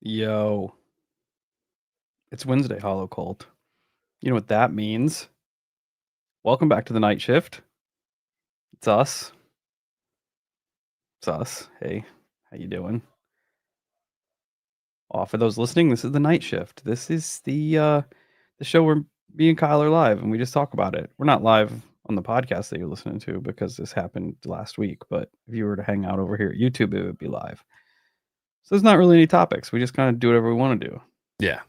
Yo, it's Wednesday, Hollow Cult. You know what that means? Welcome back to the night shift. It's us. It's us. Hey, how you doing? For those listening, this is the night shift. This is the show where me and Kyle are live and we just talk about it. We're not live on the podcast that you're listening to because this happened last week, but if you were to hang out over here at YouTube, it would be live. So there's not really any topics. We just kind of do whatever we want to do. Yeah.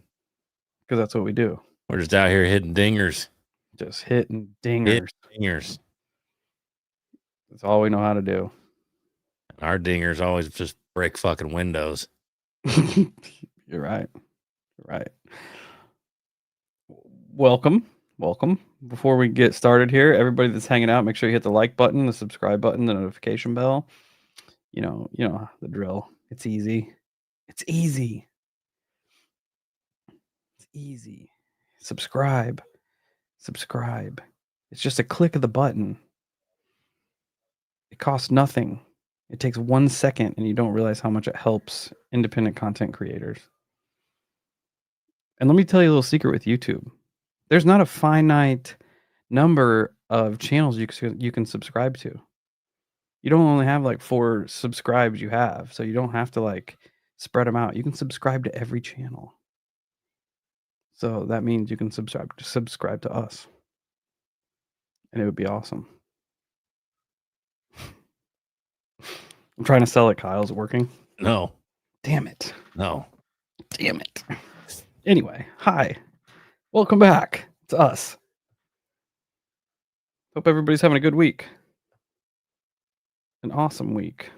Because that's what we do. We're just out here hitting dingers. Just hitting dingers. Dingers. That's all we know how to do. Our dingers always just break fucking windows. You're right. You're right. Welcome. Before we get started here, everybody that's hanging out, make sure you hit the like button, the subscribe button, the notification bell. You know the drill. It's easy. It's easy. Subscribe. It's just a click of the button. It costs nothing. It takes 1 second and you don't realize how much it helps independent content creators. And let me tell you a little secret with YouTube. There's not a finite number of channels you can subscribe to. You don't only have like 4 subscribes you have, so you don't have to like spread them out. You can subscribe to every channel. So that means you can subscribe to us. And it would be awesome. I'm trying to sell it, Kyle. Is it working? No. Damn it. No. Damn it. Anyway, hi. Welcome back. It's us. Hope everybody's having a good week. An awesome week.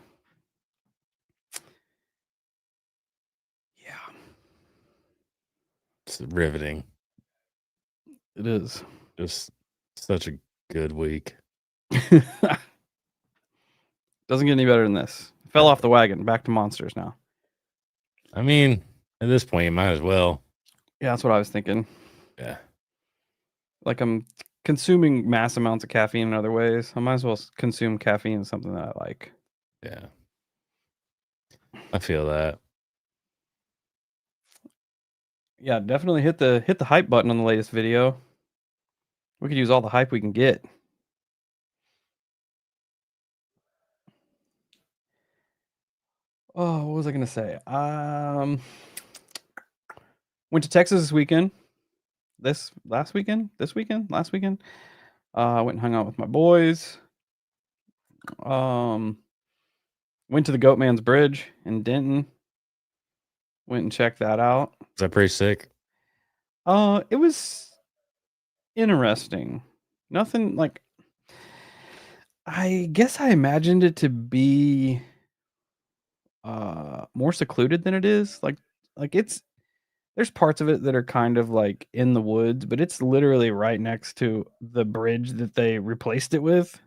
Yeah. It's riveting. It is. Just such a good week. Doesn't get any better than this. Fell off the wagon. Back to monsters now. I mean, at this point, you might as well. Yeah, that's what I was thinking. Yeah. Like I'm consuming mass amounts of caffeine in other ways. I might as well consume caffeine in something that I like. Yeah. I feel that. Yeah, definitely hit the hype button on the latest video. We could use all the hype we can get. Oh, what was I gonna say? Went to Texas this weekend. Last weekend. Went and hung out with my boys. Went to the Goatman's Bridge in Denton. Went and checked that out. Is that pretty sick? It was interesting. Nothing like. I guess I imagined it to be more secluded than it is. Like there's parts of it that are kind of like in the woods, but it's literally right next to the bridge that they replaced it with.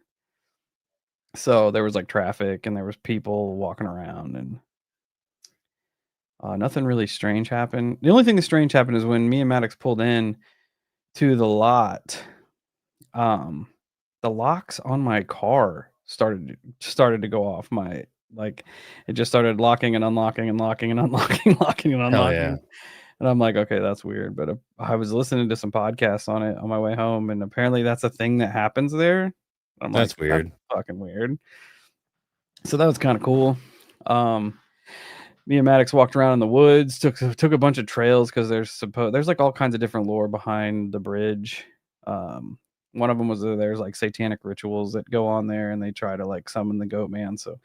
So there was like traffic and there was people walking around and nothing really strange happened. The only thing that's strange happened is when me and Maddox pulled in to the lot. The locks on my car started to go off. It just started locking and unlocking and locking and unlocking, locking and unlocking. Yeah. And I'm like, okay, that's weird. But I was listening to some podcasts on it on my way home, and apparently that's a thing that happens there. I'm That's like, weird. That's fucking weird. So that was kind of cool. Me and Maddox walked around in the woods, took a bunch of trails because there's like all kinds of different lore behind the bridge. One of them was there's like satanic rituals that go on there, and they try to like summon the goat man. So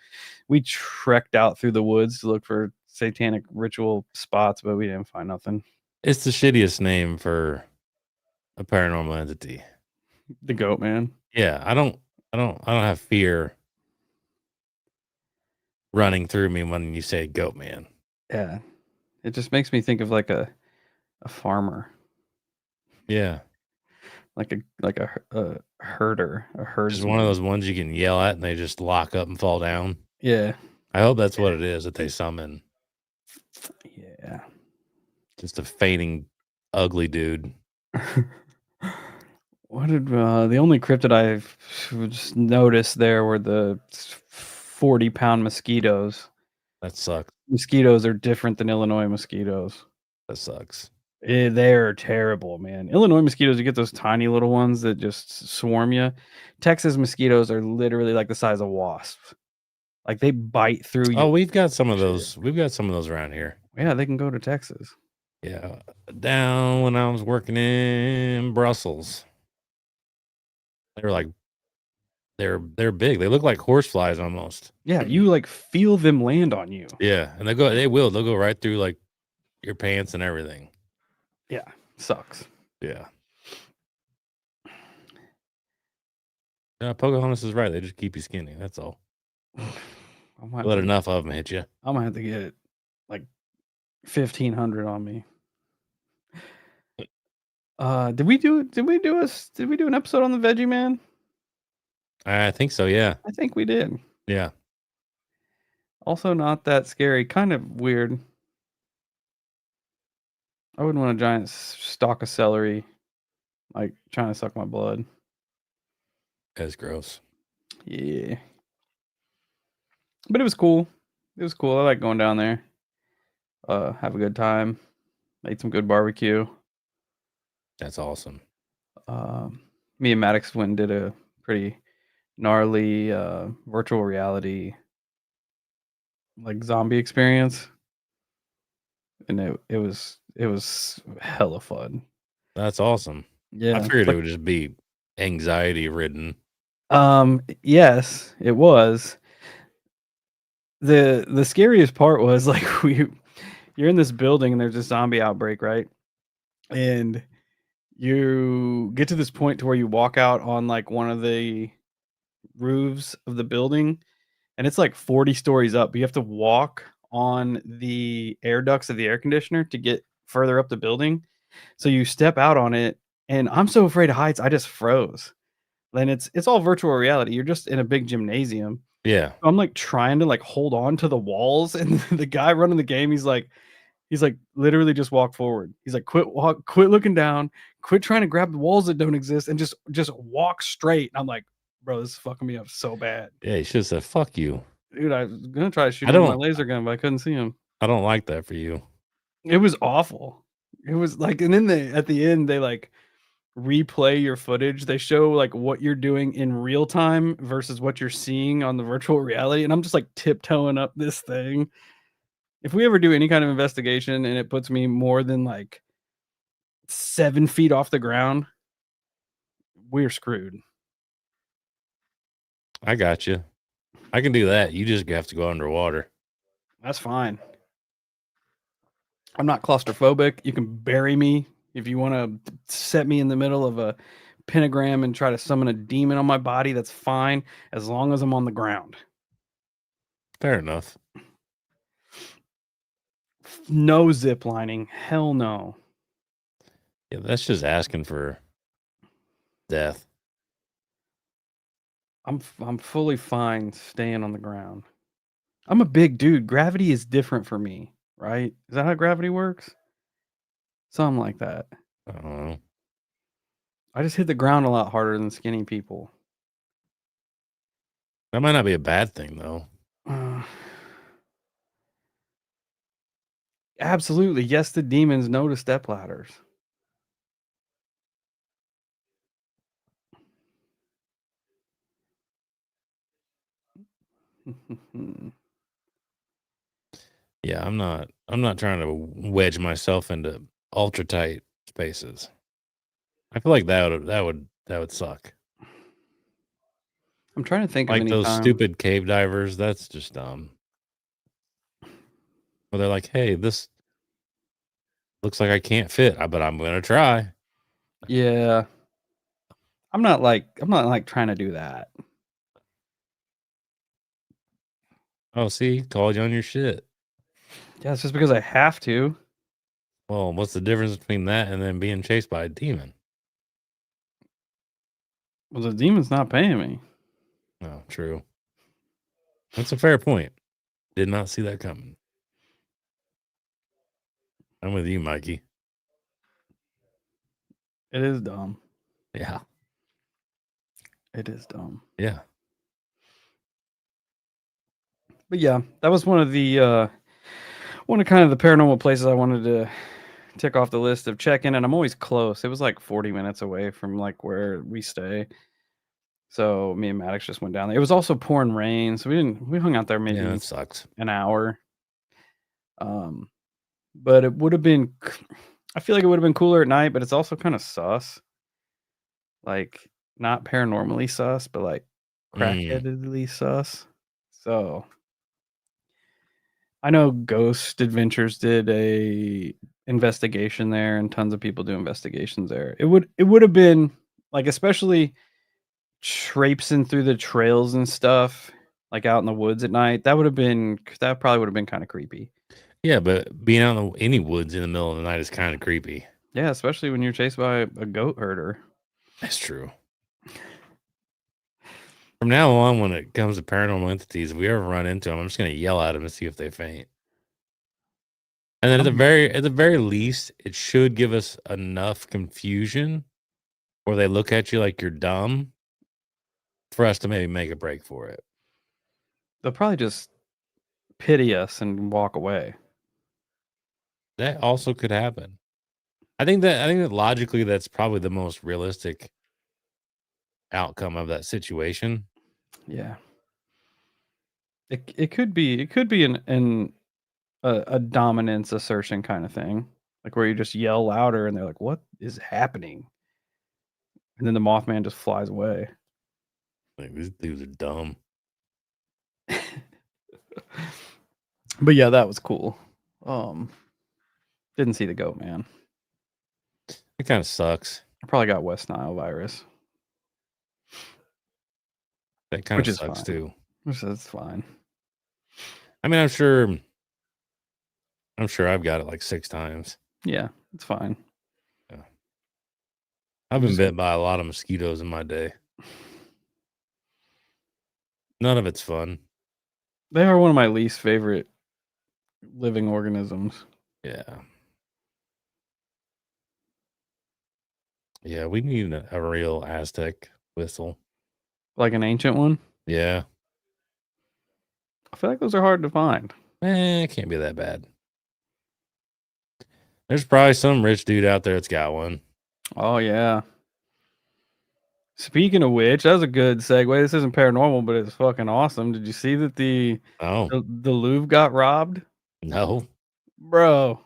we trekked out through the woods to look for satanic ritual spots, but we didn't find nothing. It's the shittiest name for a paranormal entity. The goat man. Yeah, I don't have fear running through me when you say goat man. Yeah. It just makes me think of like a farmer. Yeah. Like a herder, a herdsman. Just one of those ones you can yell at and they just lock up and fall down. Yeah. I hope that's what it is that they summon. Yeah. Just a fainting, ugly dude. What did the only cryptid I've just noticed there were the 40-pound mosquitoes. That sucks. mosquitoes are different than Illinois mosquitoes. That sucks. They're terrible, man. Illinois mosquitoes, you get those tiny little ones that just swarm you. Texas mosquitoes are literally like the size of wasps. Like they bite through Oh, you. we've got some of Shit. those. We've got some of those around here. Yeah, they can go to Texas. Yeah, down when I was working in Brussels, they were like they're big. They look like horseflies almost. Yeah, you like feel them land on you. Yeah, and they'll go right through like your pants and everything. Yeah, sucks. Yeah. Pocahontas is right. They just keep you skinny. That's all. Let enough of them hit you. I'm gonna have to get like 1,500 on me. Did we do an episode on the Veggie Man? I think so. Yeah. I think we did. Yeah. Also, not that scary. Kind of weird. I wouldn't want a giant stalk of celery, like trying to suck my blood. That's gross. Yeah, but it was cool. It was cool. I like going down there. Have a good time. Ate some good barbecue. That's awesome. Me and Maddox went and did a pretty gnarly virtual reality like zombie experience, and it was hella fun. That's awesome. Yeah, I figured it would just be anxiety ridden. yes, it was. The scariest part was like you're in this building and there's a zombie outbreak, right? And you get to this point to where you walk out on like one of the roofs of the building, and it's like 40 stories up, but you have to walk on the air ducts of the air conditioner to get further up the building. So you step out on it, and I'm so afraid of heights, I just froze. Then it's all virtual reality. You're just in a big gymnasium. Yeah. I'm like trying to like hold on to the walls, and the guy running the game, he's like literally just walk forward. He's like quit looking down, quit trying to grab the walls that don't exist, and just walk straight. And I'm like, bro, this is fucking me up so bad. Yeah. You should have said, fuck you. Dude, I was gonna try to shoot him with my laser gun, but I couldn't see him. I don't like that for you. It was awful. It was like, and then at the end, they like replay your footage. They show like what you're doing in real time versus what you're seeing on the virtual reality. And I'm just like tiptoeing up this thing. If we ever do any kind of investigation and it puts me more than like 7 feet off the ground, we're screwed. I got you. I can do that. You just have to go underwater. That's fine. I'm not claustrophobic. You can bury me if you want to set me in the middle of a pentagram and try to summon a demon on my body. That's fine as long as I'm on the ground. Fair enough. No zip lining. Hell no. Yeah, that's just asking for death. I'm fully fine staying on the ground. I'm a big dude. Gravity is different for me, right? Is that how gravity works? Something like that. I don't know. I just hit the ground a lot harder than skinny people. That might not be a bad thing, though. Absolutely. Yes, the demons know to step ladders. Yeah, I'm not trying to wedge myself into ultra tight spaces. I feel like that would suck. I'm trying to think Like of any those time. stupid cave divers, that's just dumb. Well, they're like, hey, this looks like I can't fit, but I'm gonna try. Yeah. I'm not like trying to do that. Oh, see, called you on your shit. Yeah, it's just because I have to. Well, what's the difference between that and then being chased by a demon? Well, the demon's not paying me. Oh, true. That's a fair point. Did not see that coming. I'm with you, Mikey. It is dumb. Yeah. It is dumb. Yeah. But yeah, that was one of the one of kind of the paranormal places I wanted to tick off the list of check-in, and I'm always close. It was like 40 minutes away from like where we stay. So me and Maddox just went down there. It was also pouring rain, so we hung out there Yeah, maybe that sucks. an hour. Um, but it would have been I feel like it would have been cooler at night, but it's also kind of sus. Like not paranormally sus, but like Mm, crackheadedly sus. So I know Ghost Adventures did a investigation there, and tons of people do investigations there. It would have been like, especially traipsing through the trails and stuff, like out in the woods at night. That probably would have been kind of creepy. yeah, but being out in any woods in the middle of the night is kind of creepy. Yeah, especially when you're chased by a goat herder. That's true. From now on, when it comes to paranormal entities, if we ever run into them, I'm just gonna yell at them and see if they faint. And then Um, at the very least, it should give us enough confusion, or they look at you like you're dumb, for us to maybe make a break for it. they'll probably just pity us and walk away. That also could happen. I think that logically, that's probably the most realistic outcome of that situation. Yeah. It could be a dominance assertion kind of thing, like where you just yell louder and they're like, "What is happening?" And then the Mothman just flies away. Like, these dudes are dumb. But yeah, that was cool. Um, didn't see the goat man. It kind of sucks. I probably got West Nile virus, That kind which of is sucks fine. too. Which is fine. I mean, I'm sure I've got it like 6 times. Yeah, it's fine. Yeah. I've You been just bit by a lot of mosquitoes in my day. None of it's fun. they are one of my least favorite living organisms. Yeah. Yeah, we need a real Aztec whistle. Like an ancient one. Yeah. I feel like those are hard to find. It can't be that bad. There's probably some rich dude out there that's got one. Oh yeah. Speaking of which, that was a good segue. This isn't paranormal, but it's fucking awesome. Did you see that Oh, the Louvre got robbed? no. Bro,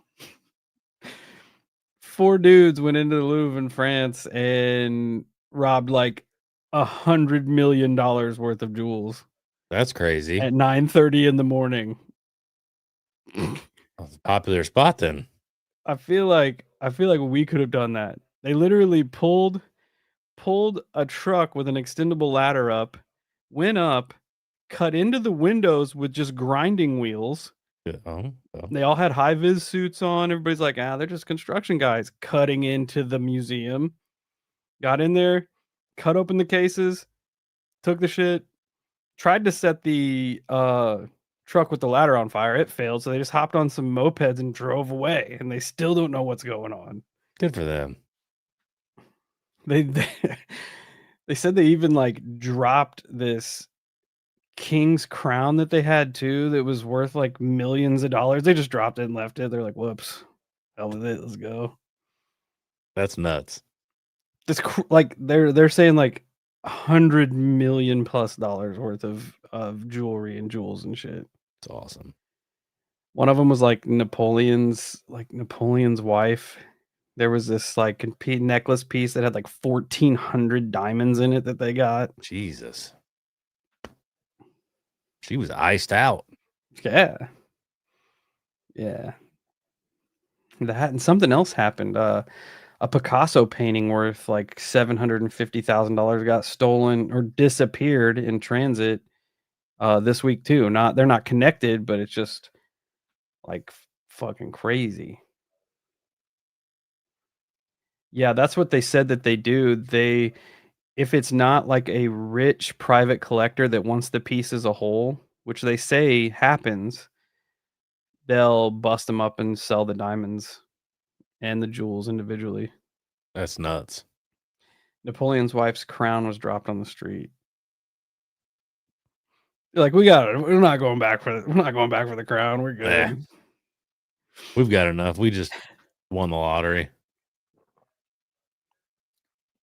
4 dudes went into the Louvre in France and robbed like $100 million worth of jewels That's crazy. at 9:30 in the morning. That's a popular spot then. I feel like we could have done that. They literally pulled a truck with an extendable ladder up, went up, cut into the windows with just grinding wheels. Yeah, oh. They all had high vis suits on. Everybody's like, they're just construction guys cutting into the museum. Got in there, cut open the cases, took the shit, tried to set the truck with the ladder on fire. It failed, so they just hopped on some mopeds and drove away. And they still don't know what's going on. Good for them. They they said they even like dropped this king's crown that they had too that was worth like millions of dollars. They just dropped it and left it. They're like, "Whoops, hell with it. Let's go." That's nuts. Like they're saying like $100 million+ worth of jewelry and jewels and shit. It's awesome. One of them was like Napoleon's wife. There was this like necklace piece that had like 1,400 diamonds in it that they got. Jesus. She was iced out. Yeah. Yeah. That and something else happened. A Picasso painting worth like $750,000 got stolen or disappeared in transit this week too. They're not connected, but it's just like fucking crazy. Yeah, that's what they said that they do. If it's not like a rich private collector that wants the piece as a whole, which they say happens, they'll bust them up and sell the diamonds and the jewels individually. That's nuts. Napoleon's wife's crown was dropped on the street. Like, we got it. We're not going back for the crown. We're Eh, good. We've got enough. We just won the lottery.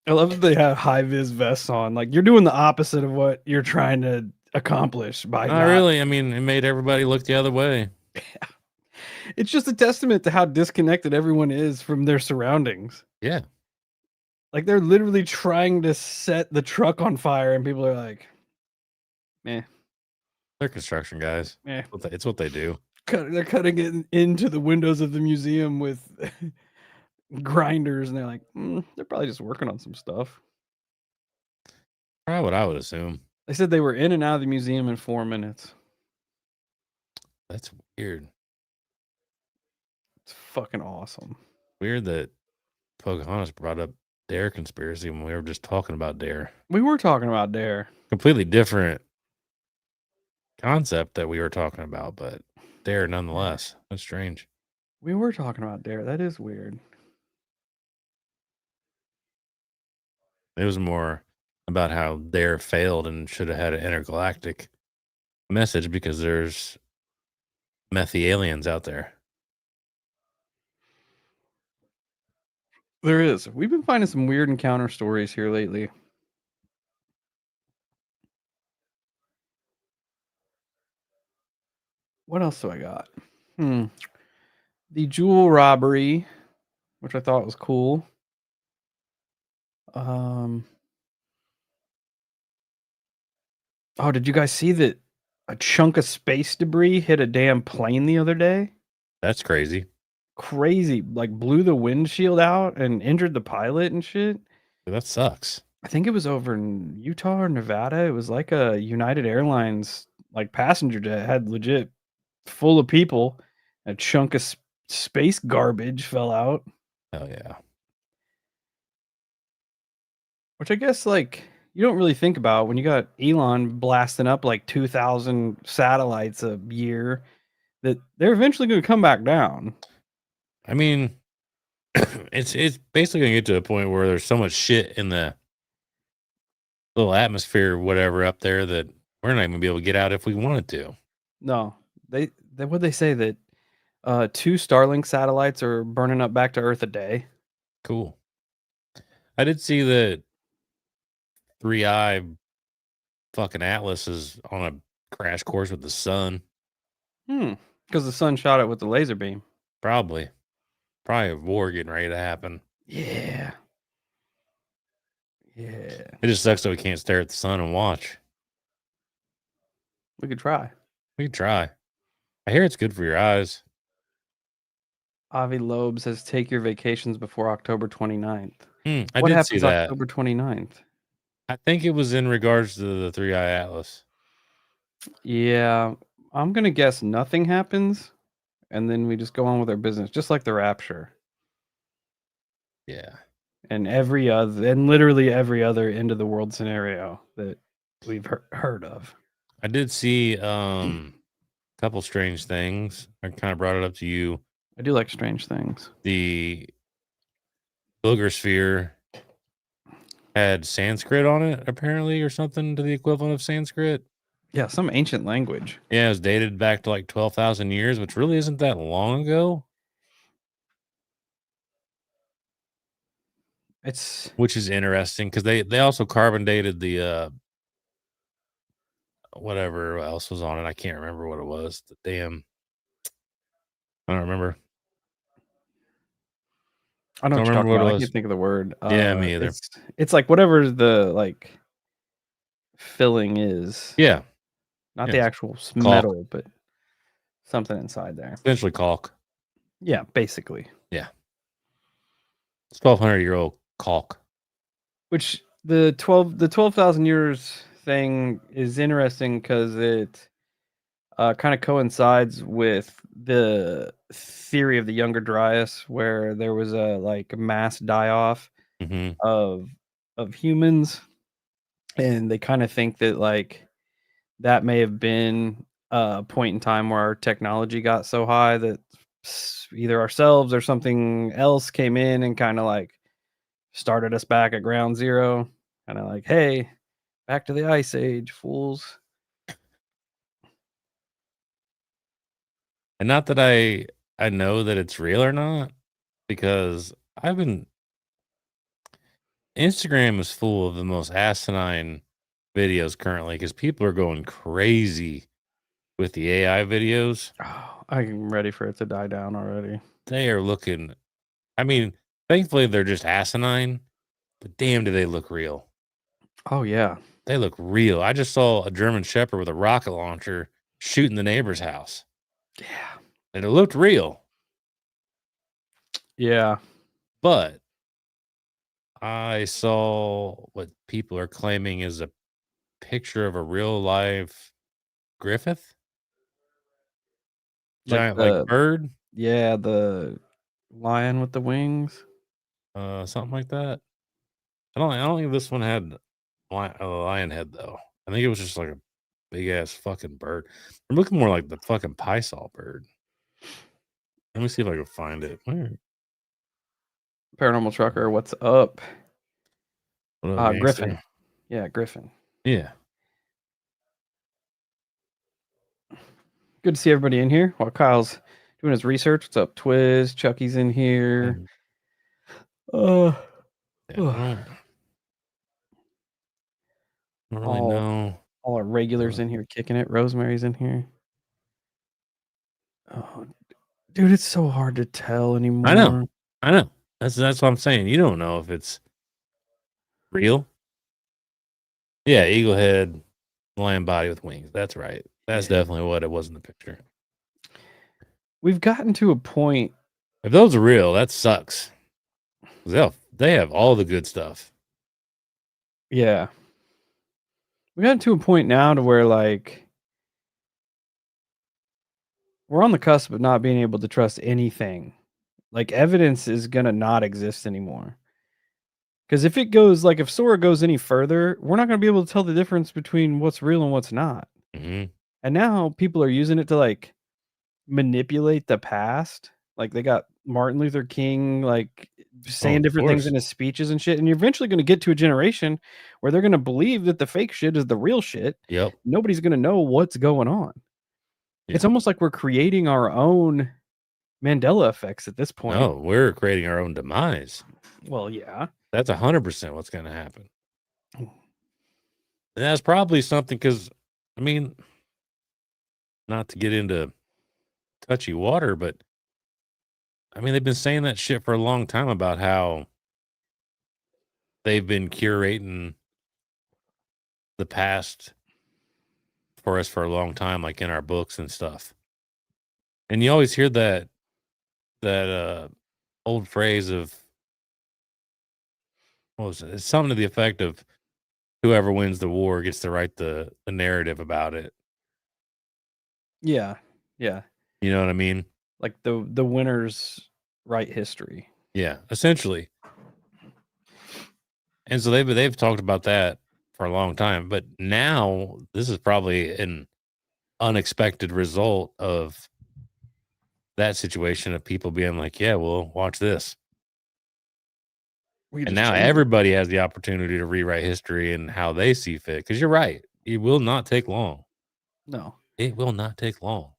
I love that they have high vis vests on. Like you're doing the opposite of what you're trying to accomplish by Not not. really. I mean, it made everybody look the other way. It's just a testament to how disconnected everyone is from their surroundings. Yeah. Like they're literally trying to set the truck on fire, and people are like, "Eh, They're construction guys. eh." It's what they do. They're cutting it into the windows of the museum with grinders, and they're like, they're probably just working on some stuff. Probably what I would assume. They said they were in and out of the museum in 4 minutes. That's weird. It's fucking awesome. Weird that Pocahontas brought up Dare conspiracy when we were just talking about Dare. We were talking about Dare. Completely different concept that we were talking about, but Dare nonetheless. That's strange. We were talking about Dare. That is weird. It was more about how Dare failed and should have had an intergalactic message because there's methy aliens out there. There is. We've been finding some weird encounter stories here lately. What else do I got? The jewel robbery, which I thought was cool. Oh, did you guys see that a chunk of space debris hit a damn plane the other day? That's crazy. Crazy. Like blew the windshield out and injured the pilot and shit. That sucks. I think it was over in Utah or Nevada. It was like a United Airlines like passenger jet, had legit full of people. A chunk of space garbage fell out. Hell yeah. Which I guess like you don't really think about when you got Elon blasting up like 2,000 satellites a year, that they're eventually going to come back down. I mean, it's basically gonna get to a point where there's so much shit in the little atmosphere or whatever up there that we're not even gonna be able to get out if we wanted to. No, they what they say that 2 Starlink satellites are burning up back to Earth a day. Cool. I did see that 3i fucking Atlas is on a crash course with the sun. Because the sun shot it with the laser beam. Probably a war getting ready to happen. Yeah. It just sucks that we can't stare at the sun and watch. We could try. We could try. I hear it's good for your eyes. Avi Loeb says take your vacations before October 29th. I What did see happens that. October 29th? I think it was in regards to the 3i Atlas. Yeah, I'm gonna guess nothing happens, and then we just go on with our business, just like the Rapture. Yeah. And literally every other end of the world scenario that we've heard of. I did see a couple strange things. I kind of brought it up to you. I do like strange things. The booger sphere had Sanskrit on it, apparently, or something to the equivalent of Sanskrit. Yeah, some ancient language. Yeah, it was dated back to like 12,000 years, which really isn't that long ago. Which is interesting because they also carbon dated the whatever else was on it. I can't remember what it was. The damn, I don't remember. I know Don't what you're remember talking what it about. I was. can't think of the word. Yeah, me either. It's like whatever the like filling is. Yeah. Not Yeah, the it's actual caulk. metal, but something inside there. Essentially caulk. Yeah, basically. Yeah. It's 1,200-year-old caulk. Which the 12,000 years thing is interesting because it kind of coincides with the theory of the Younger Dryas, where there was a like mass die-off of humans, and they kind of think that like that may have been a point in time where our technology got so high that either ourselves or something else came in and kind of like started us back at ground zero, kind of like, hey, back to the ice age, fools. And not that I I know that it's real or not because Instagram is full of the most asinine videos currently because people are going crazy with the AI videos. Oh, I'm ready for it to die down already. They are looking, I mean, thankfully they're just asinine, but damn, do they look real. Oh yeah. They look real. I just saw a German Shepherd with a rocket launcher shooting the neighbor's house, Yeah. and it looked real. Yeah. But I saw what people are claiming is a picture of a real live Griffith, Like giant like the bird, the lion with the wings. something like that. I don't think this one had a lion head though. I think it was just like a big ass fucking bird. I'm looking more like the fucking Pysaw bird. Let me see if I can find it. Paranormal trucker, what's up? What up, Griffin. gangster? Yeah, Griffin. Yeah. Good to see everybody in here while Kyle's doing his research. What's up, Twiz? Chucky's in here. Uh, Yeah, I don't really all know. all our regulars in here kicking it. Rosemary's in here. Oh, dude, it's so hard to tell I know. anymore. I know. That's what I'm saying. You don't know if it's real. Yeah, eagle head, lion body with wings. That's right. That's Yeah. definitely what it was in the picture. We've gotten to a point. If those are real, that sucks. They have all the good stuff. Yeah. We got to a point now to where like we're on the cusp of not being able to trust anything. Like evidence is gonna not exist anymore. Because if it goes like if Sora goes any further, we're not gonna be able to tell the difference between what's real and what's not. Mm-hmm. And now people are using it to like manipulate the past. Like they got Martin Luther King like Oh, saying of different things course. in his speeches and shit. And you're eventually gonna get to a generation where they're gonna believe that the fake shit is the real shit. Yep. Nobody's gonna know what's going on. It's Yeah. almost like we're creating our own Mandela effects at this point. No, we're creating our own demise. Well, yeah. That's 100% what's going to happen. And that's probably something because, I mean, not to get into touchy water, but I mean, they've been saying that shit for a long time about how they've been curating the past for us for a long time, like in our books and stuff. And you always hear that old phrase of what was it? It's something to the effect of whoever wins the war gets to write the narrative about it. Yeah. Yeah. You know what I mean? Like the winners write history. Yeah, essentially. And so they've talked about that for a long time, but now this is probably an unexpected result of that situation of people being like, "Yeah, well, watch this." We And just now change it. everybody has the opportunity to rewrite history and how they see fit. Because you're right, it will not take long. No. It will not take long.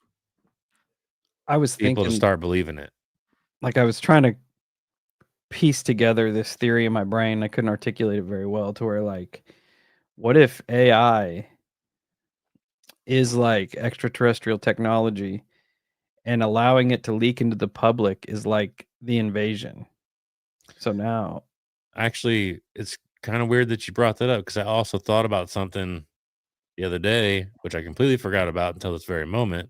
I was People to thinking start believing it. like I was trying to piece together this theory in my brain. I couldn't articulate it very well to where like what if AI is like extraterrestrial technology and allowing it to leak into the public is like the invasion. So now Actually, it's kind of weird that you brought that up because I also thought about something the other day, which I completely forgot about until this very moment.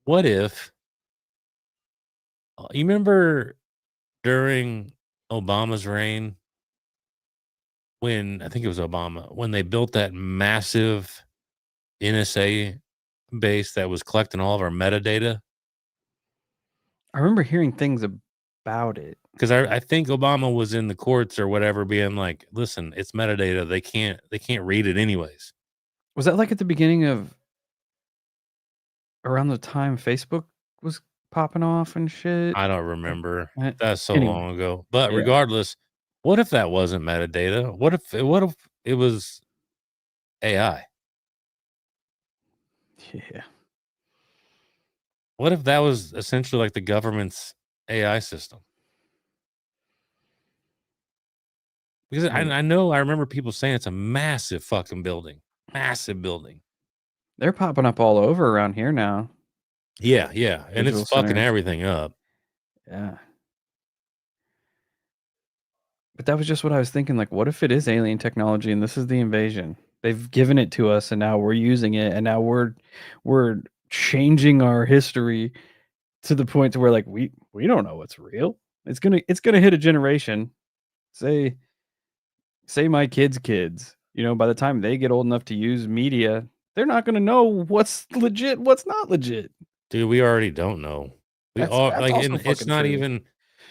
What if you remember during Obama's reign when I think it was Obama when they built that massive NSA base that was collecting all of our metadata? I remember hearing things about it. Because I think Obama was in the courts or whatever, being like, "Listen, it's metadata. They can't read it anyways." Was that like at the beginning of around the time Facebook was popping off and shit? I don't remember. Eh, That's so Anyway, long ago. But yeah. regardless, what if that wasn't metadata? What if it was AI? Yeah. what if that was essentially like the government's AI system? Because Like, I remember people saying it's a massive fucking building. Massive building. they're popping up all over around here now. Yeah, yeah. And it's Digital fucking centers. everything up. Yeah. But that was just what I was thinking. Like, what if it is alien technology and this is the invasion? They've given it to us, and now we're using it, and now we're changing our history to the point to where like we don't know what's real. It's gonna hit a generation. Say my kids. You know, by the time they get old enough to use media, they're not gonna know what's legit, what's not legit. Dude, we already don't know. We That's all that's like, also and fucking true.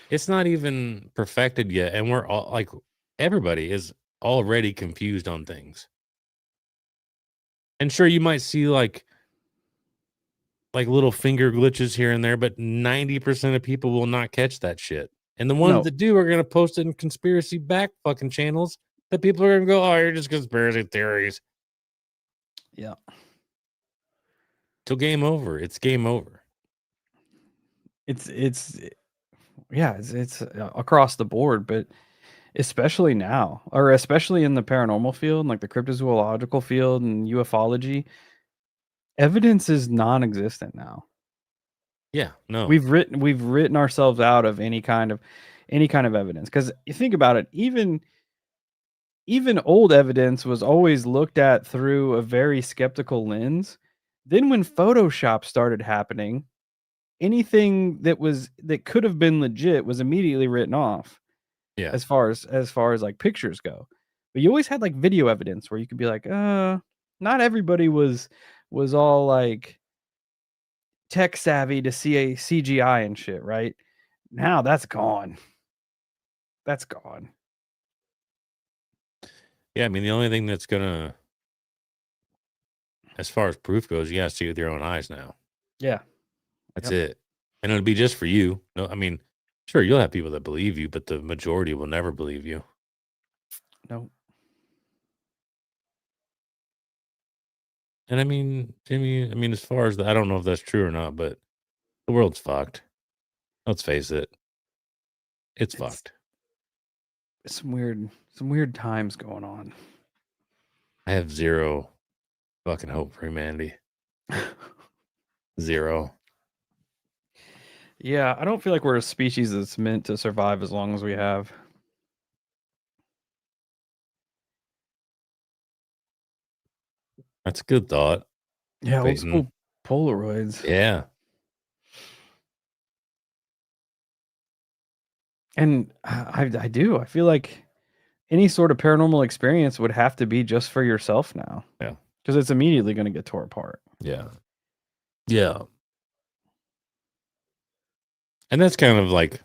it's not even perfected yet. And we're all like, everybody is already confused on things. And sure, you might see like little finger glitches here and there, but 90% of people will not catch that shit. And the ones No, that do are gonna post it in conspiracy back fucking channels that people are gonna go, oh, you're just conspiracy theories. yeah. Till game over. It's game over. It's yeah, it's across the board, but especially now, or especially in the paranormal field, like the cryptozoological field and ufology, evidence is non-existent now. Yeah, no. We've written ourselves out of any kind of evidence, because you think about it, even old evidence was always looked at through a very skeptical lens. Then when Photoshop started happening, anything that could have been legit was immediately written off. Yeah. As far as like pictures go. But you always had like video evidence where you could be like, not everybody was all like tech savvy to see a CGI and shit, right? Now that's gone. That's gone. Yeah, I mean, the only thing that's gonna, as far as proof goes, you gotta see with your own eyes now. Yeah. That's Yep. it. And it'll be just for you. No, I mean, sure, you'll have people that believe you, but the majority will never believe you. No. And I mean, Jimmy, I mean, as far as I don't know if that's true or not, but the world's fucked. Let's face it. It's It's fucked. some weird times going on. I have zero fucking hope for humanity. Zero. Yeah, I don't feel like we're a species that's meant to survive as long as we have. That's a good thought, Yeah, old Peyton. school Polaroids. Yeah. And I do. I feel like any sort of paranormal experience would have to be just for yourself now, Yeah. because it's immediately going to get tore apart. Yeah. Yeah. And that's kind of like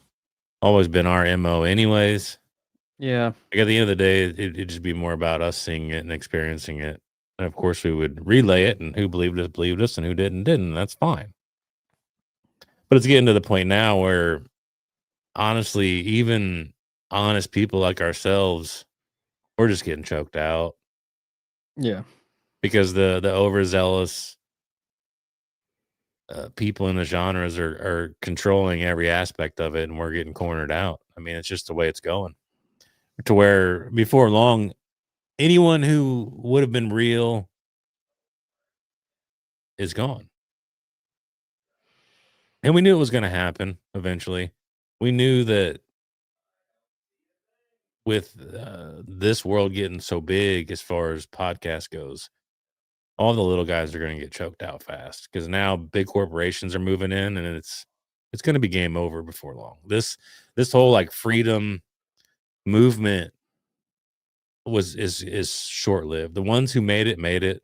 always been our MO anyways. Yeah. Like, at the end of the day, it'd just be more about us seeing it and experiencing it. And of course, we would relay it, and who believed us, and who didn't. That's fine. But it's getting to the point now where, honestly, even honest people like ourselves, we're just getting choked out Yeah. because the overzealous people in the genres are controlling every aspect of it, and we're getting cornered out. I mean, it's just the way it's going. To where before long, anyone who would have been real is gone. And we knew it was going to happen eventually. We knew that with this world getting so big as far as podcast goes, all the little guys are going to get choked out fast because now big corporations are moving in, and it's going to be game over before long. This whole like freedom movement is short lived. The ones who made it made it.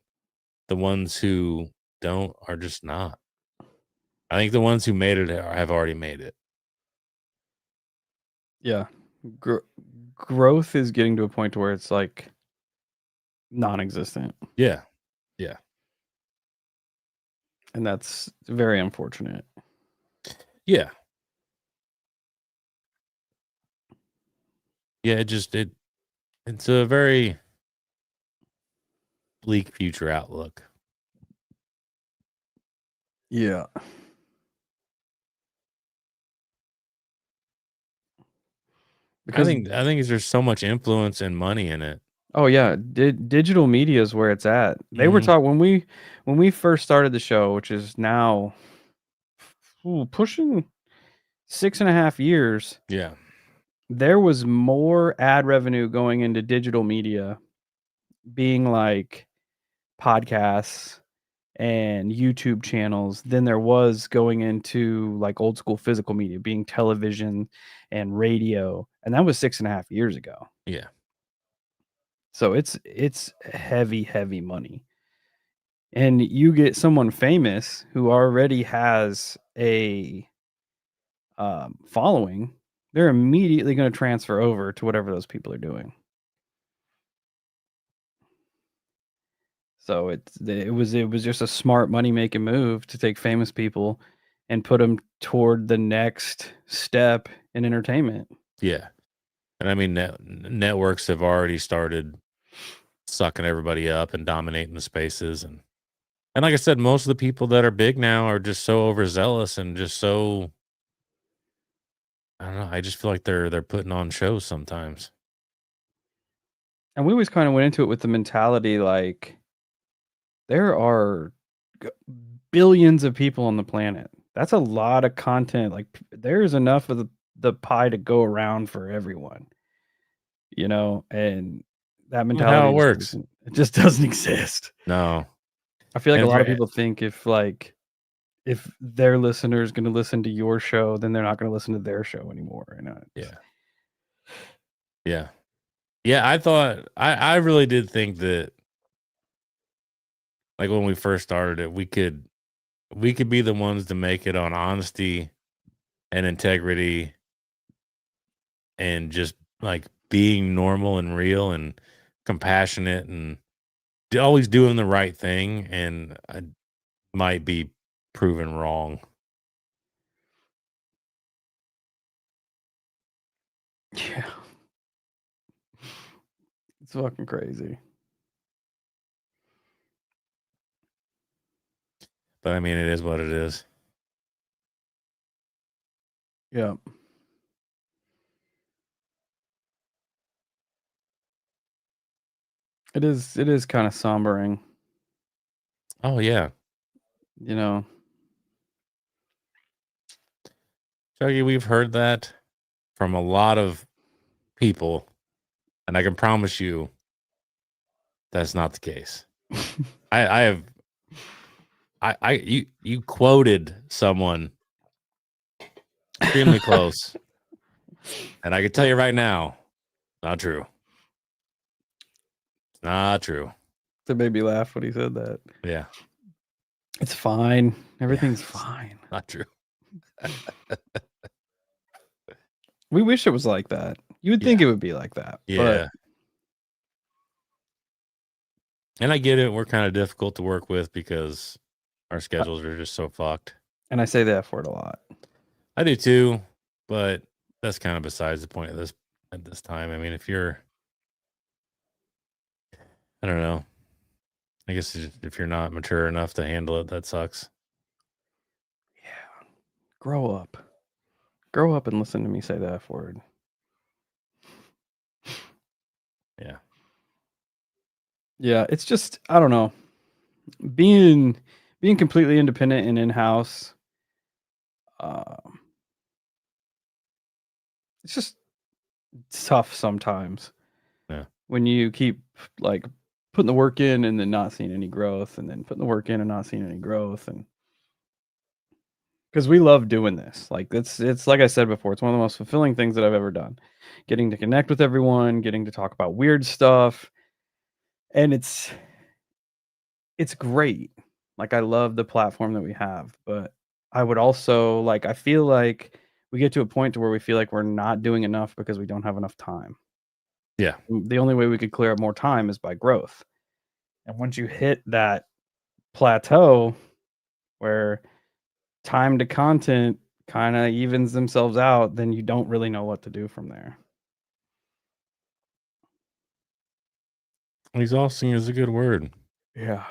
The ones who don't are just not. I think the ones who made it have already made it. Yeah. Growth is getting to a point where it's like non-existent, Yeah. Yeah. and that's very unfortunate. Yeah. Yeah. It's a very bleak future outlook. Yeah. because I think there's so much influence and money in it. oh yeah, digital media is where it's at. They were Mhm. taught when we first started the show, which is now pushing 6.5 years. Yeah. There was more ad revenue going into digital media, being like podcasts and YouTube channels, than there was going into like old school physical media, being television and radio, and that was 6.5 years ago. Yeah. So it's heavy, heavy money. And you get someone famous who already has a following, they're immediately going to transfer over to whatever those people are doing. So it was just a smart money making move to take famous people and put them toward the next step in entertainment. Yeah. And I mean, networks have already started sucking everybody up and dominating the spaces. And like I said, most of the people that are big now are just so overzealous and just so, I don't know. I just feel like they're putting on shows sometimes. And we always kind of went into it with the mentality like there are g- billions of people on the planet. That's a lot of content. Like there's enough of the pie to go around for everyone, and that Not how mentality it works. it just doesn't exist. No. I feel like a And lot for of people think if their listener is going to listen to your show, then they're not going to listen to their show anymore. yeah. Yeah. Yeah. I really did think that, like, when we first started it, we could be the ones to make it on honesty and integrity and just like being normal and real and compassionate and always doing the right thing. And I might be proven wrong. Yeah, it's fucking crazy. But I mean, it is what it is. Yeah, it is. It is kind of sombering, Oh, yeah. you know. Chucky, we've heard that from a lot of people. And I can promise you that's not the case. I have, you quoted someone extremely close. And I can tell you right now, not true. Not true. That made me laugh when he said that. Yeah. It's fine. Yeah. Everything's It's fine. not true. We wish it was like that. You would think Yeah. it would be like that, but Yeah. And I get it. We're kind of difficult to work with because our schedules are just so fucked. and I say the F word a lot. I do too, but that's kind of besides the point at this time. I mean, I don't know. I guess if you're not mature enough to handle it, that sucks. Yeah, grow up. Grow up and listen to me say the F word. Yeah. Yeah, it's just I don't know. Being being completely independent and in-house, um, it's just tough sometimes Yeah. when you keep like putting the work in and then not seeing any growth, and then putting the work in and not seeing any growth, and because we love doing this. Like it's like I said before, it's one of the most fulfilling things that I've ever done. Getting to connect with everyone, getting to talk about weird stuff, and it's great. Like I love the platform that we have, but I would also like I feel like we get to a point to where we feel like we're not doing enough because we don't have enough time. Yeah. The only way we could clear up more time is by growth. And once you hit that plateau where time to content kind of evens themselves out, then you don't really know what to do from there. Exhausting is a good word. Yeah.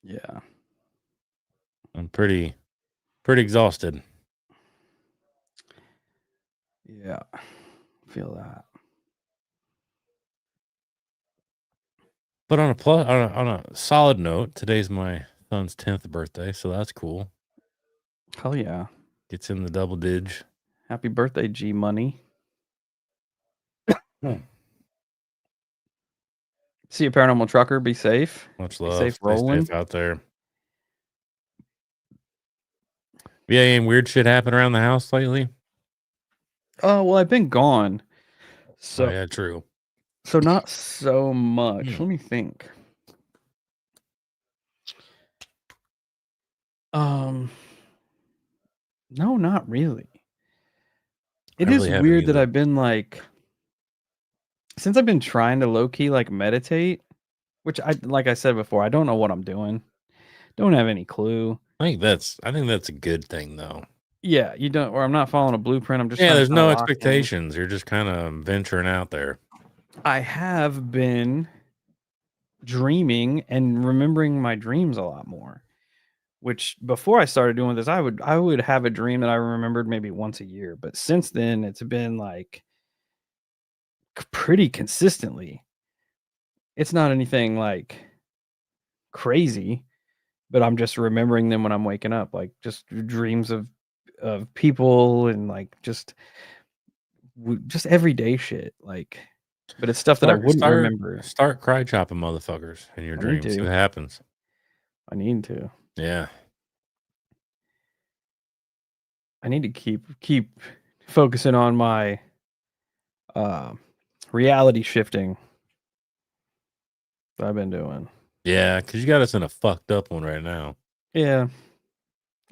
Yeah. I'm pretty exhausted. Yeah, feel that. But on a solid note, today's my son's 10th birthday, so that's cool. Hell yeah. Gets in the double dig. Happy birthday, G Money. See a paranormal trucker. Be safe. Much Be love. safe Stay rolling. safe out there. Yeah, any weird shit happen around the house lately? Oh, well, I've been gone. Oh So, yeah, true. so not so much. Let me think. No, not really. It I is really haven't weird that either. I've been like, since I've been trying to low key like meditate, which like I said before, I don't know what I'm doing. Don't have any clue. I think that's a good thing though. Yeah, you don't, or I'm not following a blueprint. I'm just Yeah, trying to there's kind of no lock in. expectations. You're just kind of venturing out there. I have been dreaming and remembering my dreams a lot more. Which before I started doing this, I would have a dream that I remembered maybe once a year, but since then it's been like pretty consistently. It's not anything like crazy, but I'm just remembering them when I'm waking up, like just dreams of people and like just everyday shit, like, but it's stuff that I Start wouldn't start remember. start cry chopping motherfuckers in your I need dreams. See to. what happens. I need to. Yeah. I need to keep focusing on my uh reality shifting that I've been doing. Yeah, because you got us in a fucked up one right now. Yeah,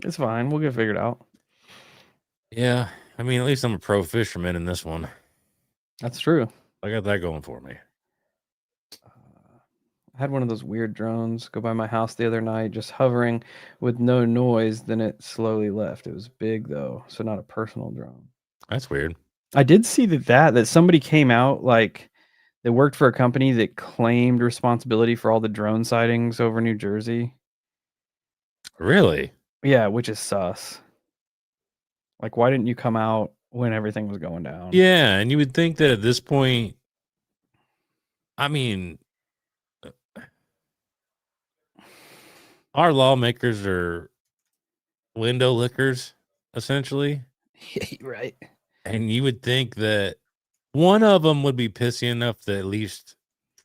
it's fine. We'll get it figured out. Yeah. I mean, at least I'm a pro fisherman in this one. That's true. I got that going for me. I had one of those weird drones go by my house the other night, just hovering with no noise. Then it slowly left. It was big though, so not a personal drone. That's weird. I did see that somebody came out like they worked for a company that claimed responsibility for all the drone sightings over New Jersey. Really? Yeah, which is sus. Like, why didn't you come out when everything was going down? Yeah, and you would think that at this point, I mean, our lawmakers are window lickers, essentially. Yeah, right. And you would think that one of them would be pissy enough to at least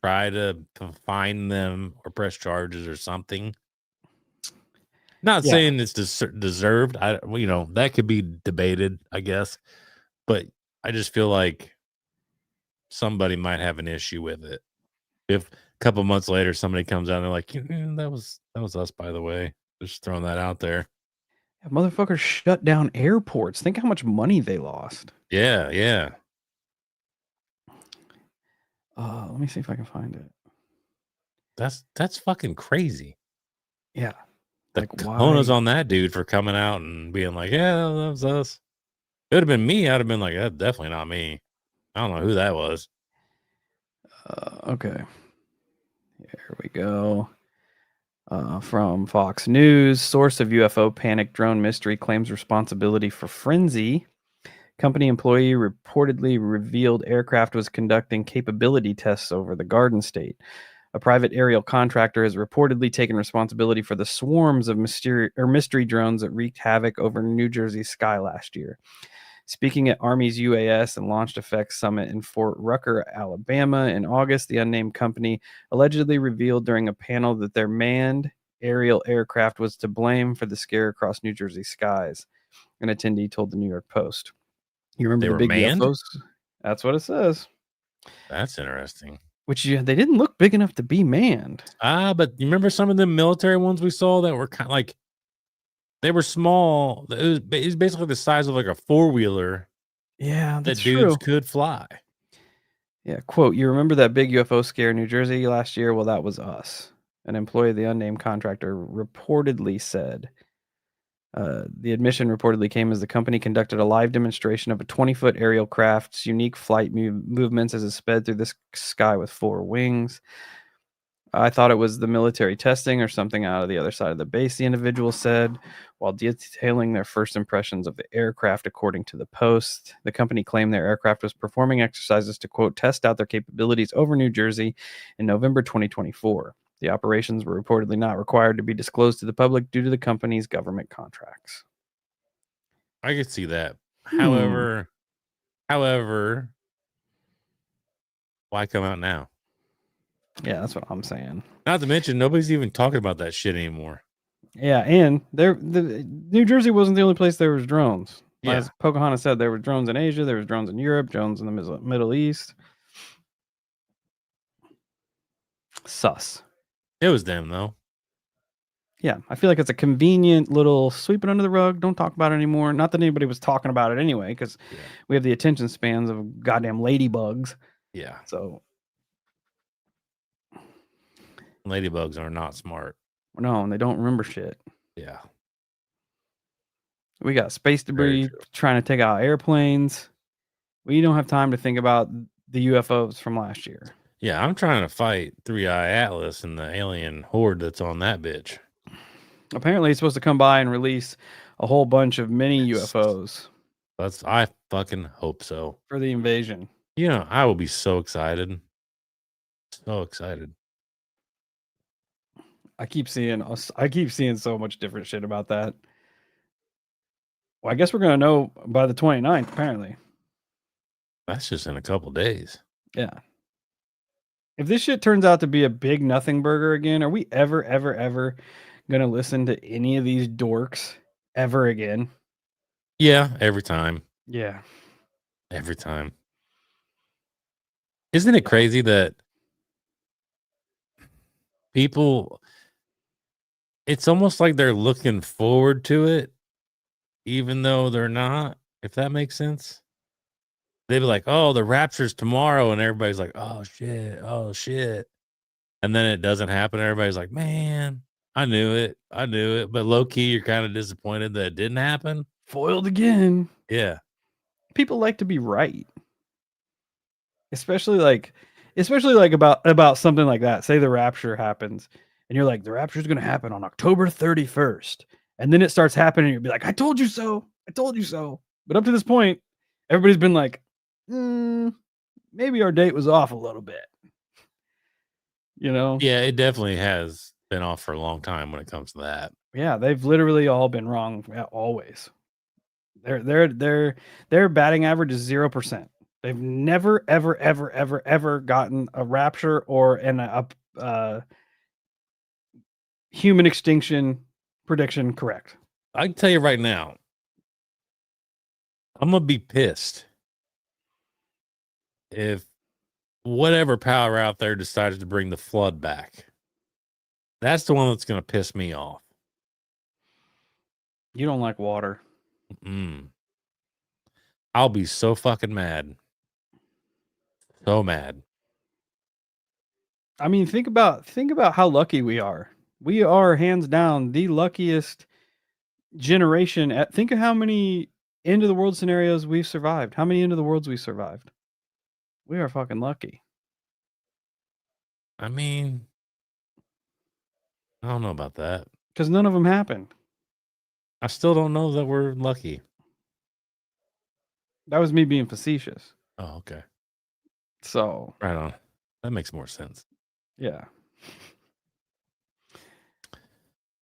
try to fine them or press charges or something. Not Yeah, saying it's deserved. That could be debated, I guess. But I just feel like somebody might have an issue with it. If a couple months later somebody comes out and they're like, that was us, by the way. Just throwing that out there. motherfuckers shut down airports. Think how much money they lost. Yeah, yeah. Let me see if I can find it. That's fucking crazy. Yeah. The Like, cojones why? on that dude for coming out and being like, yeah, that was us. It would have been me. I'd have been like, that's definitely not me. I don't know who that was. Okay. Here we go. From Fox News, source of UFO panic drone mystery claims responsibility for frenzy. Company employee reportedly revealed aircraft was conducting capability tests over the Garden State. A private aerial contractor has reportedly taken responsibility for the swarms of mystery drones that wreaked havoc over New Jersey's sky last year. Speaking at Army's UAS and Launched Effects Summit in Fort Rucker, Alabama in August, the unnamed company allegedly revealed during a panel that their manned aerial aircraft was to blame for the scare across New Jersey skies. An attendee told the New York Post. You remember They the were big manned? UFOs? That's what it says. That's interesting. They didn't look big enough to be manned. But you remember some of the military ones we saw that were kind of like, they were small. It was basically the size of like a four-wheeler Yeah, that that's dudes true. could fly. Yeah, quote, you remember that big UFO scare in New Jersey last year? Well, that was us. An employee of the unnamed contractor reportedly said. The admission reportedly came as the company conducted a live demonstration of a 20-foot aerial craft's unique flight movements as it sped through the sky with four wings. I thought it was the military testing or something out of the other side of the base, the individual said, while detailing their first impressions of the aircraft, according to the Post. The company claimed their aircraft was performing exercises to, quote, test out their capabilities over New Jersey in November 2024. The operations were reportedly not required to be disclosed to the public due to the company's government contracts. I could see that. However, why come out now? Yeah, that's what I'm saying. Not to mention, nobody's even talking about that shit anymore. Yeah, and New Jersey wasn't the only place there was drones. Yeah. As Pocahontas said, there were drones in Asia, there was drones in Europe, drones in the Middle East. Sus. It was them, though. Yeah, I feel like it's a convenient little sweep it under the rug. Don't talk about it anymore. Not that anybody was talking about it anyway, because we have the attention spans of goddamn ladybugs. Yeah. So Ladybugs are not smart. no, and they don't remember shit. Yeah. We got space debris trying to take out airplanes. We don't have time to think about the UFOs from last year. Yeah, I'm trying to fight 3-Eye Atlas and the alien horde that's on that bitch. Apparently, it's supposed to come by and release a whole bunch of mini UFOs. I fucking hope so. For the invasion. You know, I will be so excited. So excited. I keep seeing so much different shit about that. Well, I guess we're gonna know by the 29th, apparently. That's just in a couple days. Yeah. If this shit turns out to be a big nothing burger again, are we ever gonna listen to any of these dorks ever again? Yeah, every time. Yeah. Every time. Isn't it crazy that people, it's almost like they're looking forward to it, even though they're not, if that makes sense? They'd be like, oh, the rapture's tomorrow. And everybody's like, oh, shit. Oh, shit. And then it doesn't happen. Everybody's like, man, I knew it. But low key, you're kind of disappointed that it didn't happen. Foiled again. Yeah. People like to be right. Especially like about something like that. Say the rapture happens and you're like, the rapture is going to happen on October 31st. And then it starts happening. You'll be like, I told you so. I told you so. But up to this point, everybody's been like, maybe our date was off a little bit. You know? Yeah, it definitely has been off for a long time when it comes to that. Yeah, they've literally all been wrong always. Their batting average is 0%. They've never, ever gotten a rapture or a human extinction prediction correct. I can tell you right now, I'm going to be pissed if whatever power out there decided to bring the flood back. That's the one that's going to piss me off. You don't like water. I'll be so fucking mad. So mad. I mean, think about how lucky we are. We are hands down the luckiest generation. Think of how many end of the world scenarios we've survived. How many end of the worlds we survived? We are fucking lucky. I mean, I don't know about that. Because none of them happened. I still don't know that we're lucky. That was me being facetious. Oh, okay. So. Right on. That makes more sense. Yeah.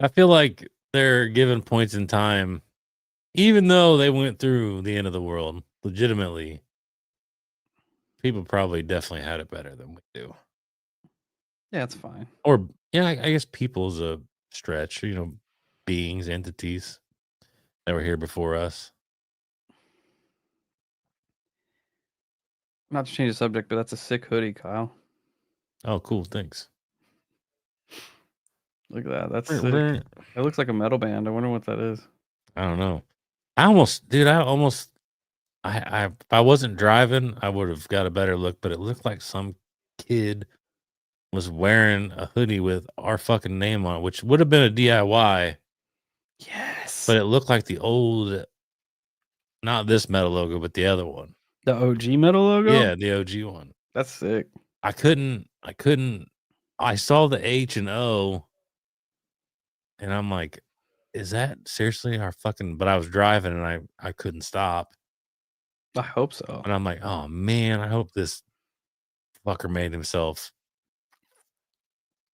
I feel like they're given points in time, even though they went through the end of the world, legitimately, people probably definitely had it better than we do. Yeah, it's fine. Or, yeah, I guess people's a stretch, you know, beings, entities that were here before us. Not to change the subject, but that's a sick hoodie, Kyle. Oh, cool. Thanks. Look at that. That's sick. It looks like a metal band. I wonder what that is. I don't know. If I wasn't driving, I would have got a better look, but it looked like some kid was wearing a hoodie with our fucking name on it, which would have been a DIY. Yes. But it looked like the old, not this metal logo, but the other one. The OG metal logo? Yeah, the OG one. That's sick. I couldn't I saw the H and O, and I'm like, is that seriously our fucking? But I was driving and I couldn't stop, I hope so. and I'm like, oh man, I hope this fucker made himself.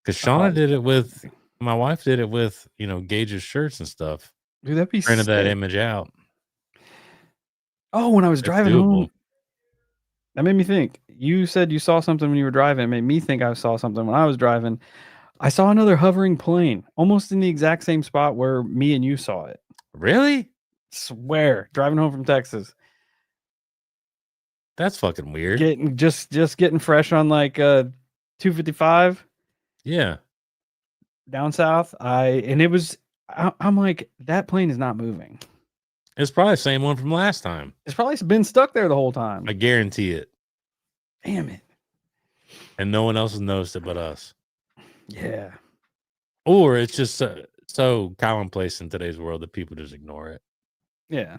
Because Shauna did it with my wife. Did it with Gage's shirts and stuff. Dude, that'd be Printed that sick. image out. Oh, when I was It's driving doable. home, that made me think. You said you saw something when you were driving. It made me think I saw something when I was driving. I saw another hovering plane, almost in the exact same spot where me and you saw it. Really? Swear, driving home from Texas, That's fucking weird. getting just getting fresh on like 255 Yeah. down south. And it was. I'm like, that plane is not moving. It's probably the same one from last time. It's probably been stuck there the whole time. I guarantee it. Damn it. And no one else has noticed it but us. Yeah. Or it's just so commonplace in today's world that people just ignore it. Yeah.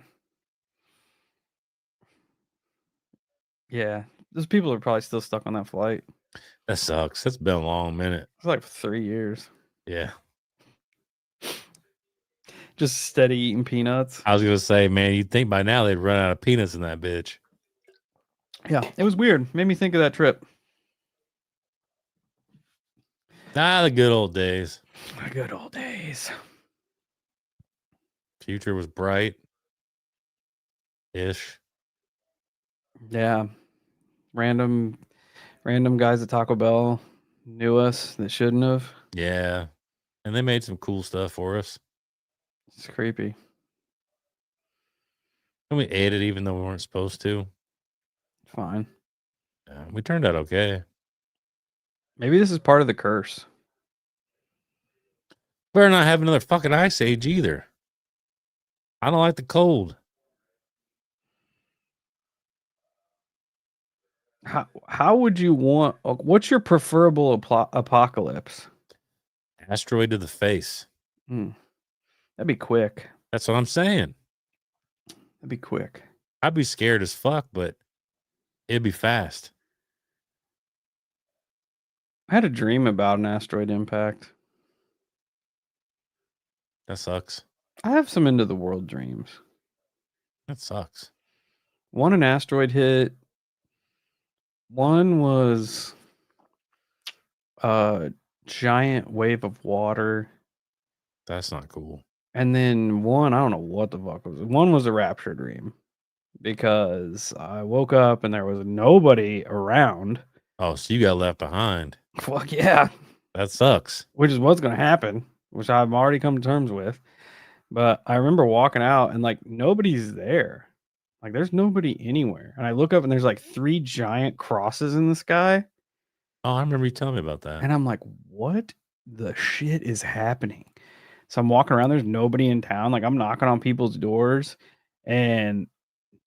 Yeah. Those people are probably still stuck on that flight. That sucks. That's been a long minute. It's like 3 years. Yeah. Just steady eating peanuts. I was going to say, man, you'd think by now they'd run out of peanuts in that bitch. Yeah. It was weird. Made me think of that trip. The good old days. The good old days. Future was bright. Ish. Yeah. Random guys at Taco Bell knew us that shouldn't have. Yeah. And they made some cool stuff for us. It's creepy. And we ate it even though we weren't supposed to. Fine. Yeah, we turned out okay. Maybe this is part of the curse. Better not have another fucking ice age either. I don't like the cold. How would you want? What's your preferable apocalypse? Asteroid to the face. That'd be quick. That's what I'm saying. That'd be quick. I'd be scared as fuck, but it'd be fast. I had a dream about an asteroid impact. That sucks. I have some end of the world dreams. That sucks. One, an asteroid hit. One was a giant wave of water. That's not cool. And then one, I don't know what the fuck was. One was a rapture dream because I woke up and there was nobody around. Oh, so you got left behind. Fuck yeah. That sucks. Which is what's going to happen, which I've already come to terms with. But I remember walking out and like nobody's there. Like there's nobody anywhere. And I look up and there's like 3 giant crosses in the sky. Oh, I remember you telling me about that. And I'm like, what the shit is happening? So I'm walking around, there's nobody in town. Like I'm knocking on people's doors and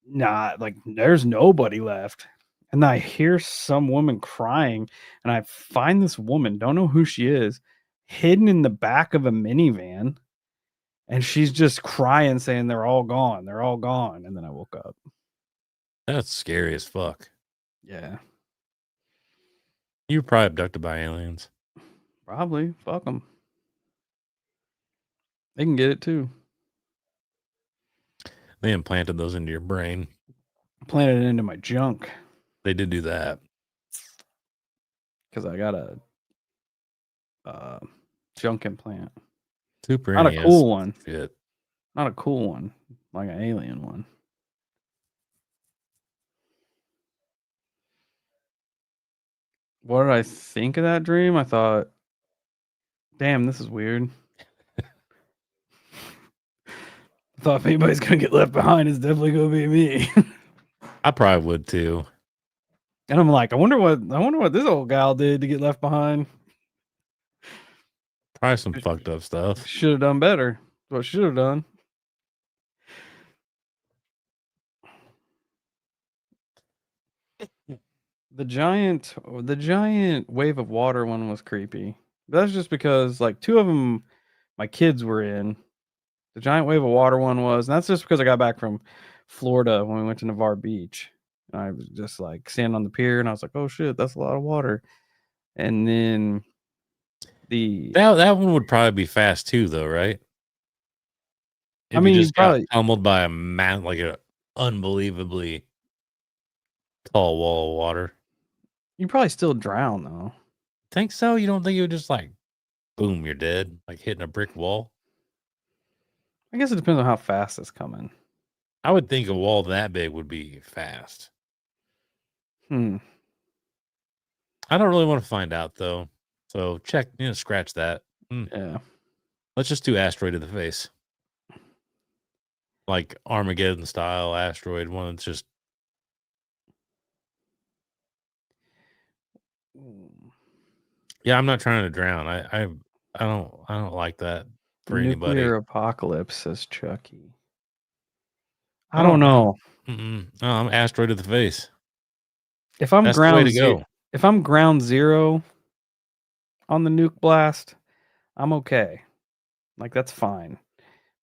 there's nobody left. And I hear some woman crying and I find this woman, don't know who she is, hidden in the back of a minivan. And she's just crying, saying they're all gone. They're all gone. And then I woke up. That's scary as fuck. Yeah. You were probably abducted by aliens. Probably. Fuck them. They can get it too. They implanted those into your brain. Planted it into my junk. They did do that. Because I got a junk implant. Super Not NES. a cool one. Shit. Not a cool one. Like an alien one. What did I think of that dream? I thought, damn, this is weird. I thought if anybody's going to get left behind, it's definitely going to be me. I probably would too. And I'm like, I wonder what this old gal did to get left behind. Probably some fucked up stuff. Should have done better. What should have done. The giant wave of water one was creepy. That's just because like 2 of them my kids were in. The giant wave of water one was, and that's just because I got back from Florida when we went to Navarre Beach. And I was just like standing on the pier and I was like, oh shit, that's a lot of water. And then the. That one would probably be fast too, though, right? If you mean, just got probably pummeled by a man like a unbelievably tall wall of water. you probably still drown though. Think so? You don't think it would just like boom, you're dead, like hitting a brick wall? I guess it depends on how fast it's coming. I would think a wall that big would be fast. Hmm. I don't really want to find out though. So scratch that. Yeah. Let's just do asteroid to the face. Like Armageddon style asteroid, one that's just yeah, I'm not trying to drown. I don't like that for anybody. Nuclear apocalypse, says Chucky. I don't know. No, I'm asteroid to the face. If I'm That's the way to go. if I'm ground zero on the nuke blast, I'm okay. Like that's fine.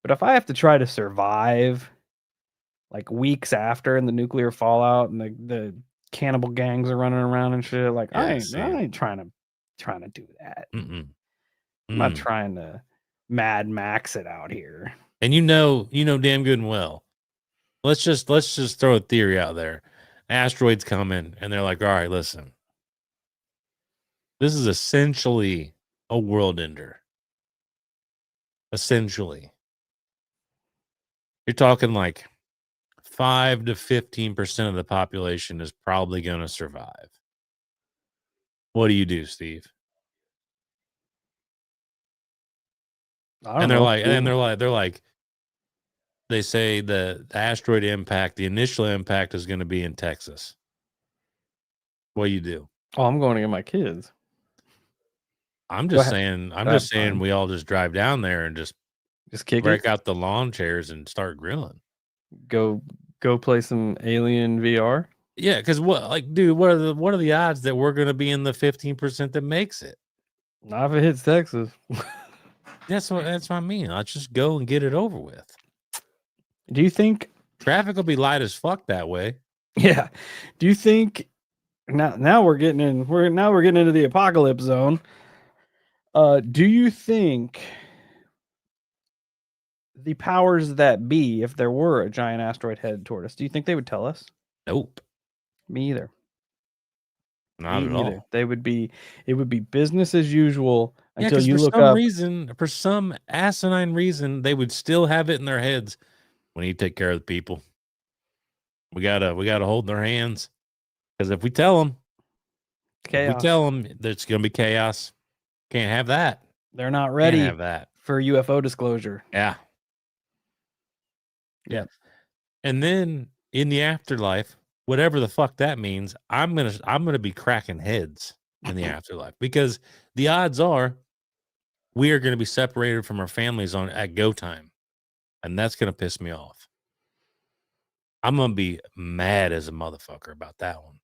But if I have to try to survive like weeks after in the nuclear fallout and the cannibal gangs are running around and shit, like Yeah, I ain't trying to do that. Mm-mm. I'm not trying to Mad Max it out here. And you know damn good and well. Let's just throw a theory out there. Asteroids come in and they're like, all right, listen. This is essentially a world ender. Essentially. You're talking like 5 to 15% of the population is probably going to survive. What do you do, Steve? I don't know. They're like, they say the asteroid impact, the initial impact is going to be in Texas. What do you do? Oh, I'm going to get my kids. I'm just saying we all just drive down there and just kick break it. out the lawn chairs and start grilling. Go play some Alien VR. Yeah, because what are the odds that we're gonna be in the 15% that makes it? Not if it hits Texas. That's what I mean. Let's just go and get it over with. Do you think traffic will be light as fuck that way? Yeah. Do you think now we're getting into the apocalypse zone? Do you think the powers that be, if there were a giant asteroid headed toward us, do you think they would tell us? Nope. Me either. Not at all. It would be business as usual until you look up. For some asinine reason, they would still have it in their heads. We need to take care of the people. We gotta hold their hands, because if we tell them, there's gonna be chaos. Can't have that. They're not ready Can't have that for UFO disclosure. Yeah. And then in the afterlife, whatever the fuck that means, I'm gonna be cracking heads in the afterlife, because the odds are we are gonna be separated from our families at go time, and that's gonna piss me off. I'm gonna be mad as a motherfucker about that one.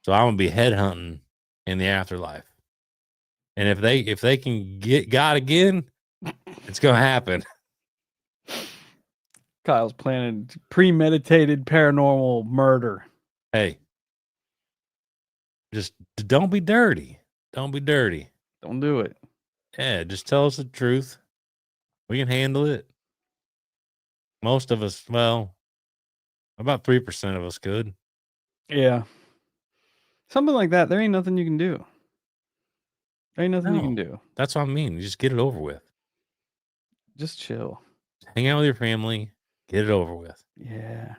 So I'm gonna be headhunting in the afterlife, and if they can get God again, it's gonna happen. Kyle's planning premeditated paranormal murder. Hey, just don't be dirty. Don't be dirty. Don't do it. Yeah, just tell us the truth. We can handle it. Most of us, well, about 3% of us could. Yeah. Something like that. There ain't nothing you can do. There ain't nothing you can do. That's what I mean. You just get it over with. Just chill. Hang out with your family. Get it over with. Yeah.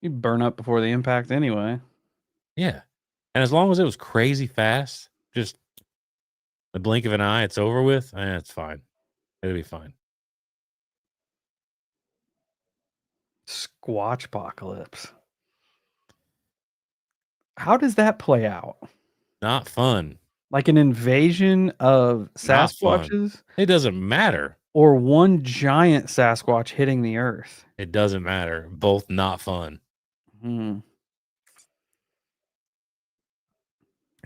You burn up before the impact anyway. Yeah. And as long as it was crazy fast, just the blink of an eye, it's over with. It's fine. It'll be fine. Squatch apocalypse. How does that play out? Not fun. Like an invasion of Sasquatches? It doesn't matter. Or one giant Sasquatch hitting the earth? It doesn't matter. Both not fun.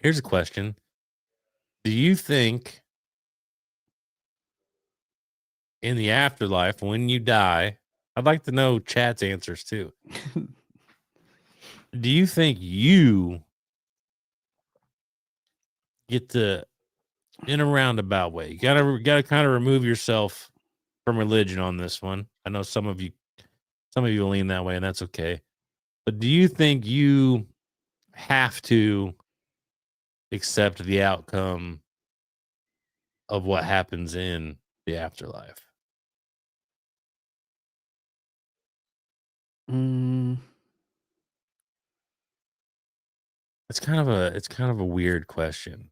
Here's a question. Do you think in the afterlife, when you die, I'd like to know chat's answers too. Do you think you get to, in a roundabout way, you gotta kind of remove yourself from religion on this one. I know some of you lean that way, and that's okay. But do you think you have to accept the outcome of what happens in the afterlife? Mm, It's kind of a weird question.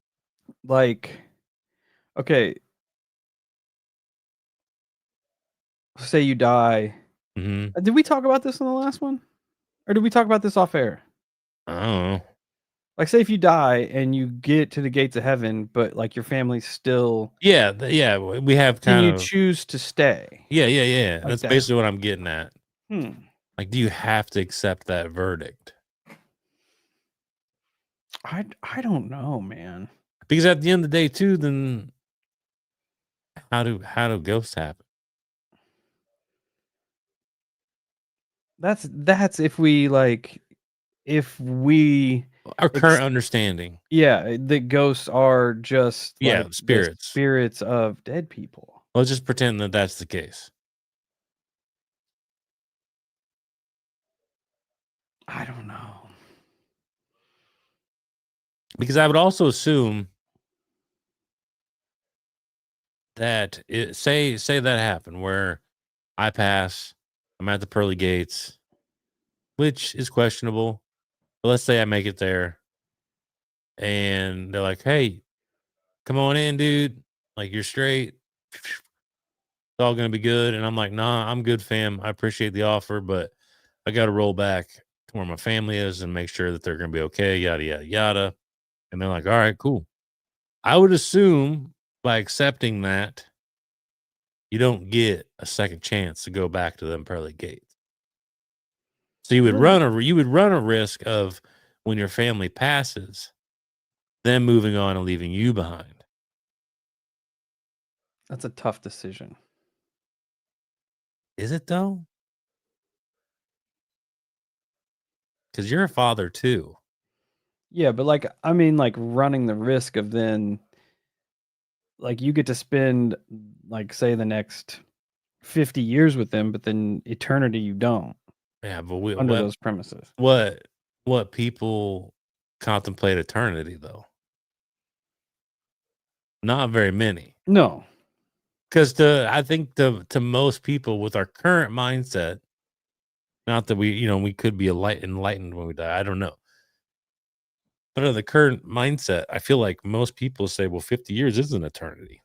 like, okay, say you die. Hmm. Did we talk about this in the last one, or did we talk about this off air? I don't know. Like, say if you die and you get to the gates of heaven, but like your family's still, Yeah, we have can kind you of choose to stay yeah. like That's that? basically what I'm getting at. Hmm. Like, do you have to accept that verdict? I don't know, man. Because at the end of the day, too, then how do ghosts happen? That's if we like if we Our ex- current understanding, yeah, the ghosts are just yeah, like the spirits. spirits of dead people. Let's just pretend that that's the case. I don't know. Because I would also assume that say that happened where I pass, I'm at the pearly gates, which is questionable. But let's say I make it there, and they're like, "Hey, come on in, dude. Like you're straight. It's all gonna be good." And I'm like, "Nah, I'm good, fam. I appreciate the offer, but I got to roll back to where my family is and make sure that they're gonna be okay." Yada yada yada. And they're like, "All right, cool." I would assume by accepting that you don't get a second chance to go back to them pearly gates. So Really? you would run a risk of when your family passes, them moving on and leaving you behind. That's a tough decision. Is it though? Because you're a father too. Yeah, but like I mean like running the risk of then like you get to spend like say the next 50 years with them, but then eternity you don't Yeah, but under those premises. what what people contemplate eternity though? Not very many. No. Because I think to most people with our current mindset, not that we could be enlightened when we die. I don't know. But in the current mindset, I feel like most people say, well, 50 years is an eternity.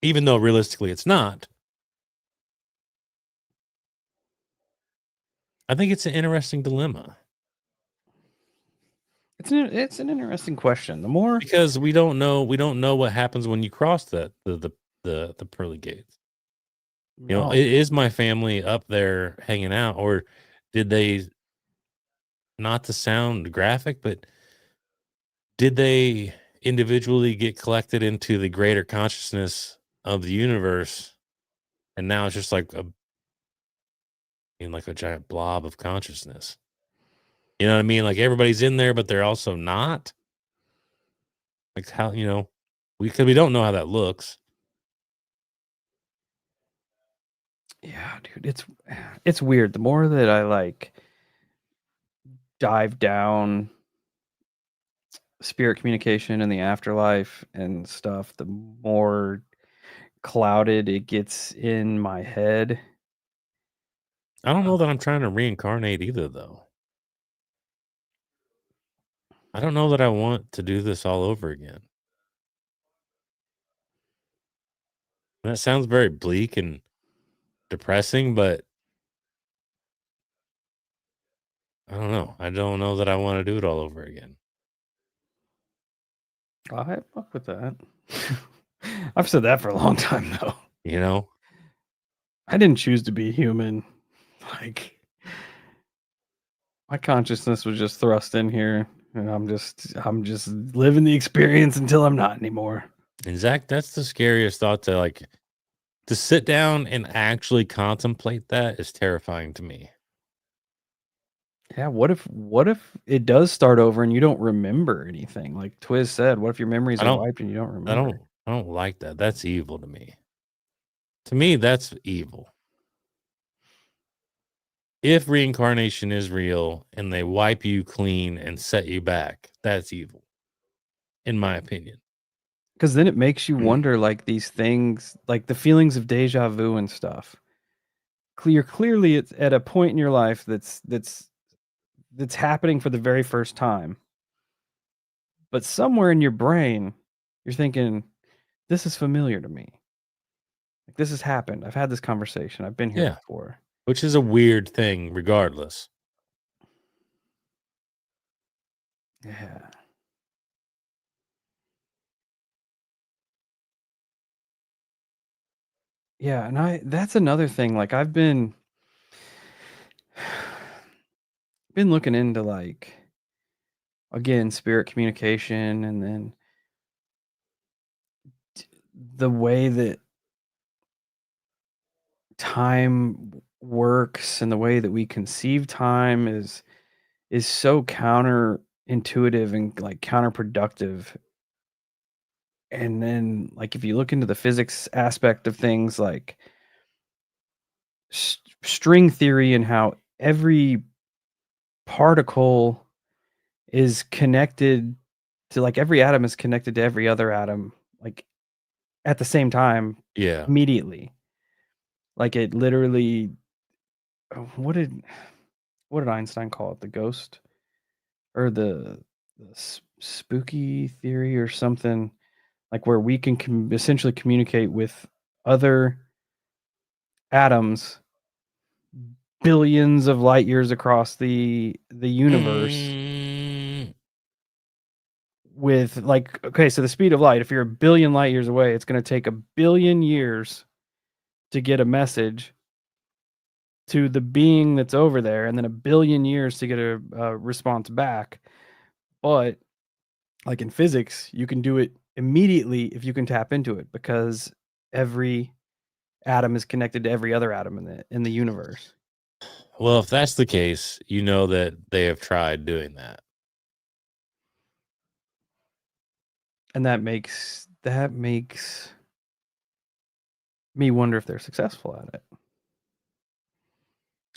Even though realistically it's not. I think it's an interesting dilemma It's an interesting question. The more because we don't know what happens when you cross the pearly gates. oh, Is my family up there hanging out, or did they, not to sound graphic, but did they individually get collected into the greater consciousness of the universe, and now it's just like like a giant blob of consciousness? You know what I mean? Like everybody's in there, but they're also not. Like how because we don't know how that looks. yeah, dude, it's weird. The more that I like dive down spirit communication in the afterlife and stuff, the more clouded it gets in my head. I don't know that I'm trying to reincarnate either, though. I don't know that I want to do this all over again. That sounds very bleak and depressing, but I don't know. I don't know that I want to do it all over again. I fuck with that. I've said that for a long time though. You know? I didn't choose to be human. Like my consciousness was just thrust in here and I'm just living the experience until I'm not anymore. And Zach, that's the scariest thought to sit down and actually contemplate that is terrifying to me. Yeah, what if it does start over and you don't remember anything? Like Twiz said, what if your memories I are don't wiped and you don't I remember? don't I don't like that. That's evil to me. To me, that's evil. If reincarnation is real and they wipe you clean and set you back, that's evil, in my opinion. Because then it makes you wonder, like these things, like the feelings of deja vu and stuff. Clearly, it's at a point in your life that's happening for the very first time. But somewhere in your brain, you're thinking, "This is familiar to me. Like this has happened. I've had this conversation. I've been here Yeah, before." which is a weird thing regardless. Yeah. Yeah, and I that's another thing. Like I've been looking into like again spirit communication and then the way that time works and the way that we conceive time is so counterintuitive and like counterproductive. And then like if you look into the physics aspect of things like string theory and how every particle is connected to like every atom is connected to every other atom like at the same time Yeah. immediately. Like it literally what did Einstein call it? The ghost or the spooky theory or something like where we can essentially communicate with other atoms billions of light years across the universe Mm, with like okay, so the speed of light, if you're a billion light years away, it's going to take a billion years to get a message to the being that's over there and then a billion years to get a response back. But like in physics, you can do it immediately if you can tap into it because every atom is connected to every other atom in the universe. well, if that's the case, you know that they have tried doing that. And that makes me wonder if they're successful at it.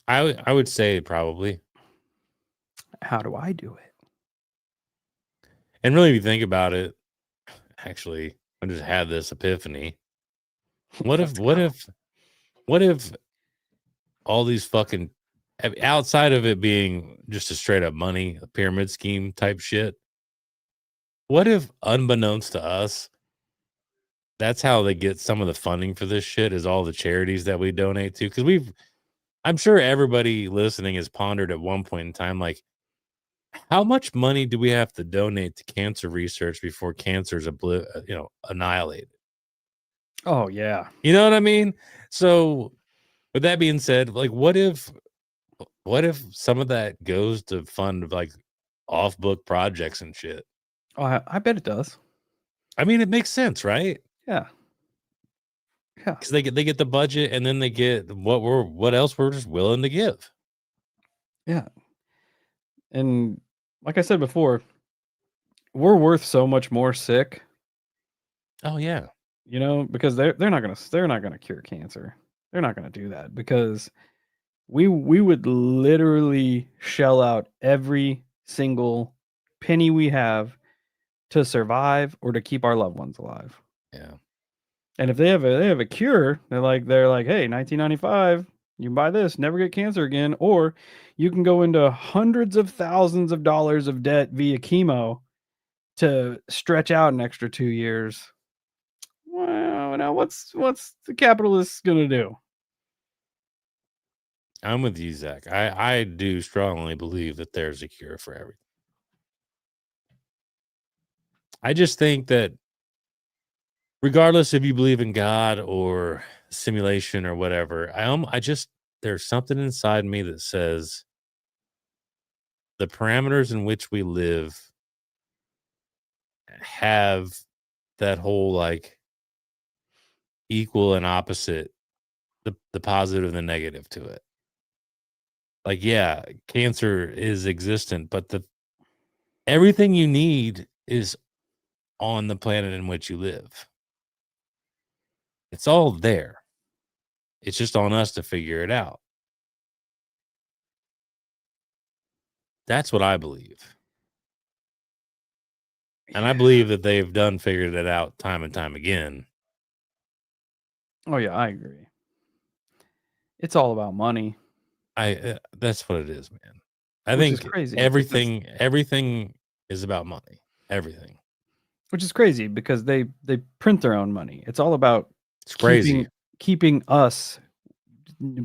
I would say probably. How do I do it? And really, if you think about it, actually, I just had this epiphany. What if, Let's what go. if, what if all these fucking, outside of it being just a straight up money, a pyramid scheme type shit, what if, unbeknownst to us, that's how they get some of the funding for this shit is all the charities that we donate to? Because I'm sure everybody listening has pondered at one point in time, like, how much money do we have to donate to cancer research before cancer is annihilated? Oh yeah. You know what I mean? So, with that being said, like, what if some of that goes to fund like off book projects and shit? Oh, I bet it does. I mean, it makes sense, right? Yeah. Yeah. Because they get the budget and then they get what else we're just willing to give. Yeah. And like I said before, we're worth so much more sick, Oh yeah. because they're not gonna cure cancer. They're not gonna do that because we would literally shell out every single penny we have to survive or to keep our loved ones alive. Yeah. And if they have a cure, they're like, "Hey, 1995, you can buy this, never get cancer again, or you can go into hundreds of thousands of dollars of debt via chemo to stretch out an extra 2 years." Well, now what's the capitalist gonna do? I'm with you, Zach. I do strongly believe that there's a cure for everything. I just think that regardless if you believe in God or simulation or whatever, I just there's something inside me that says the parameters in which we live have that whole like equal and opposite, the positive and the negative to it. Like, yeah, cancer is existent, but everything you need is on the planet in which you live. It's all there. It's just on us to figure it out. That's what I believe. And I believe that they've figured it out time and time again. Oh yeah, I agree. It's all about money. That's what it is, man. I Which is think crazy. everything is about money. Everything. Which is crazy because they print their own money. It's all about It's crazy. keeping us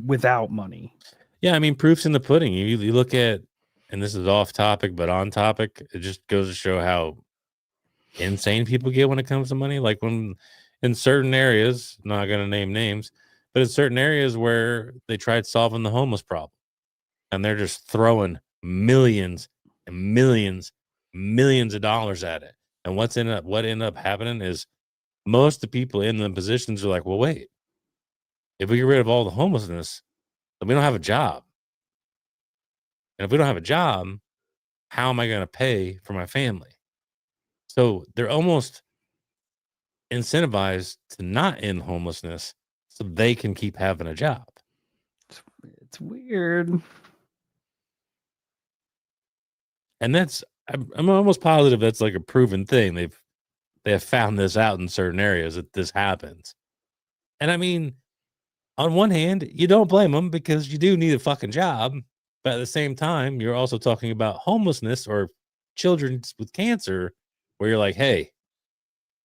without money. Yeah, I mean, proof's in the pudding. You look at, and this is off topic, but on topic, it just goes to show how insane people get when it comes to money. Like when in certain areas, not going to name names, but in certain areas where they tried solving the homeless problem and they're just throwing millions and millions of dollars at it. And what ended up happening is most of the people in the positions are like, well, wait, if we get rid of all the homelessness, then we don't have a job. And if we don't have a job, how am I going to pay for my family? So they're almost incentivized to not end homelessness so they can keep having a job. It's weird. And I'm almost positive that's like a proven thing. They have found this out in certain areas that this happens. And I mean, on one hand, you don't blame them because you do need a fucking job. But at the same time, you're also talking about homelessness or children with cancer where you're like, hey,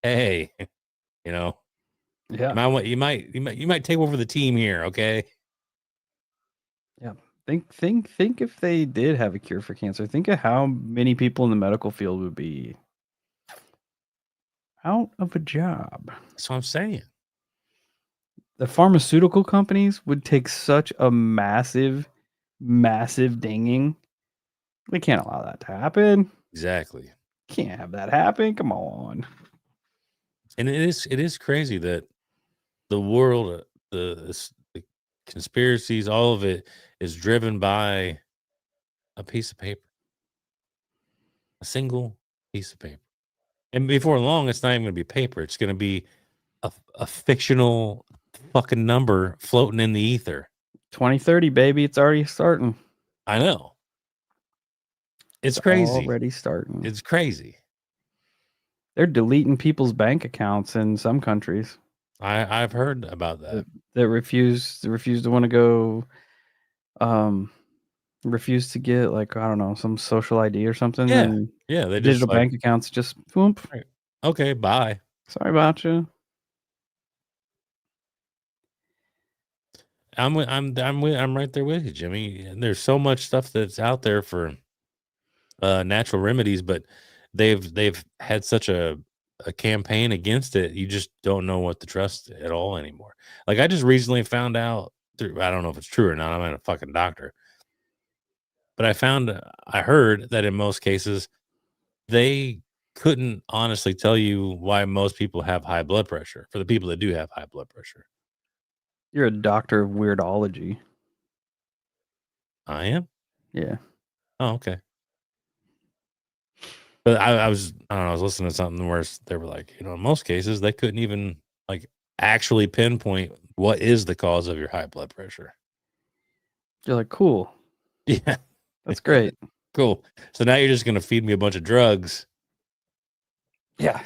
you know, Yeah. you might take over the team here, okay? Yeah. Think if they did have a cure for cancer, think of how many people in the medical field would be out of a job. That's what I'm saying. The pharmaceutical companies would take such a massive dinging. They can't allow that to happen. Exactly. Can't have that happen. Come on. And it is crazy that the world, the conspiracies, all of it is driven by a piece of paper, a single piece of paper. And before long, it's not even going to be paper. It's going to be a fictional fucking number floating in the ether. 2030, baby. It's already starting. I know. It's crazy. Already starting. It's crazy. They're deleting people's bank accounts in some countries. I've heard about that. That refuse to want to go, refuse to get like I don't know some social ID or something. Yeah, And yeah. They digital just like, bank accounts just whoop. right. Okay, bye. Sorry about you. I'm right there with you, Jimmy. And there's so much stuff that's out there for natural remedies, but they've had such a campaign against it. You just don't know what to trust at all anymore. Like I just recently found out through, I don't know if it's true or not. I'm not a fucking doctor, but I heard that in most cases they couldn't honestly tell you why most people have high blood pressure for the people that do have high blood pressure. You're a doctor of weirdology. I am. Yeah. Oh, okay. But I was, I don't know, I was listening to something where they were like, in most cases, they couldn't even like actually pinpoint what is the cause of your high blood pressure. You're like, cool. Yeah. That's great. Cool. So now you're just going to feed me a bunch of drugs. Yeah.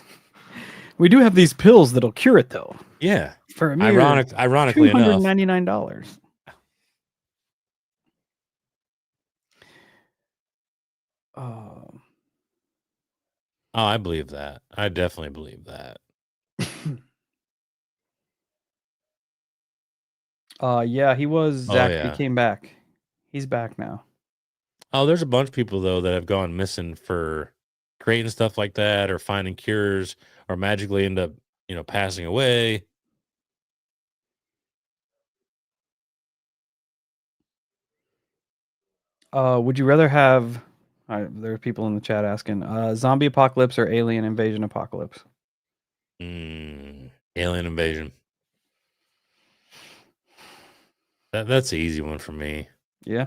We do have these pills that'll cure it though. Yeah. For a mere ironically enough. $299. Oh. Oh, I believe that. I definitely believe that. Yeah, he was Oh, Zach. He yeah. came back. He's back now. Oh, there's a bunch of people, though, that have gone missing for creating stuff like that or finding cures or magically end up, passing away. Would you rather have? There are people in the chat asking, zombie apocalypse or alien invasion apocalypse? Alien invasion. That's the easy one for me. Yeah.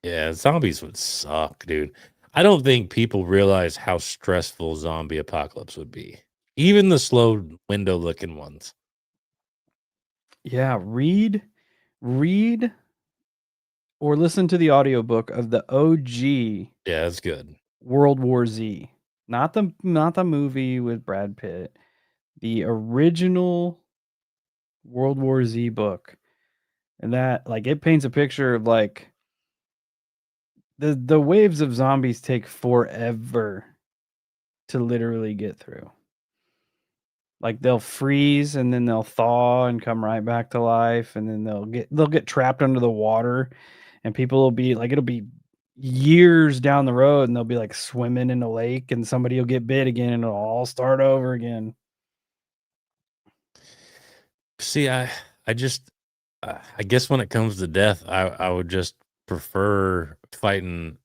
Yeah, zombies would suck, dude. I don't think people realize how stressful zombie apocalypse would be. Even the slow window looking ones. Yeah, read or listen to the audiobook of the OG Yeah, that's good. World War Z. Not the movie with Brad Pitt. The original World War Z book. And that like it paints a picture of like the waves of zombies take forever to literally get through. Like they'll freeze and then they'll thaw and come right back to life, and then they'll get trapped under the water, and people will be like it'll be years down the road and they'll be like swimming in a lake and somebody will get bit again and it'll all start over again. See, I just, I guess when it comes to death, I would just prefer fighting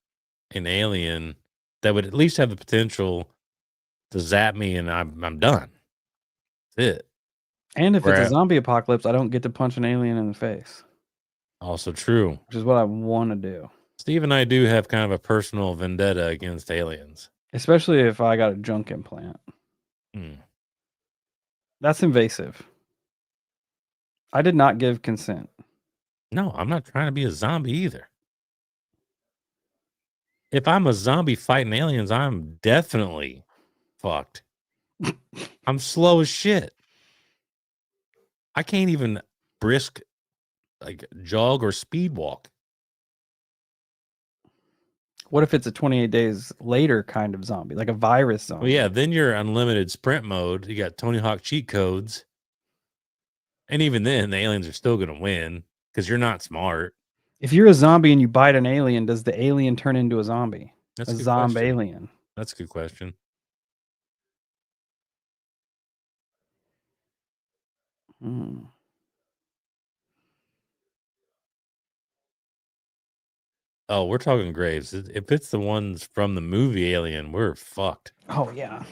an alien that would at least have the potential to zap me and I'm done. That's it. And if it's a Where zombie apocalypse, I don't get to punch an alien in the face, also true. which is what I want to do. Steve and I do have kind of a personal vendetta against aliens. Especially if I got a junk implant. Hmm. That's invasive. I did not give consent. No, I'm not trying to be a zombie either. If I'm a zombie fighting aliens, I'm definitely fucked. I'm slow as shit. I can't even brisk like jog or speed walk. What if it's a 28 days later kind of zombie, like a virus zombie? Well, yeah, then you're unlimited sprint mode. You got Tony Hawk cheat codes. And even then, the aliens are still going to win because you're not smart. If you're a zombie and you bite an alien, does the alien turn into a zombie? That's A a good question. alien. That's a good question. Hmm. Oh, we're talking graves. If it's the ones from the movie Alien, we're fucked. Oh yeah.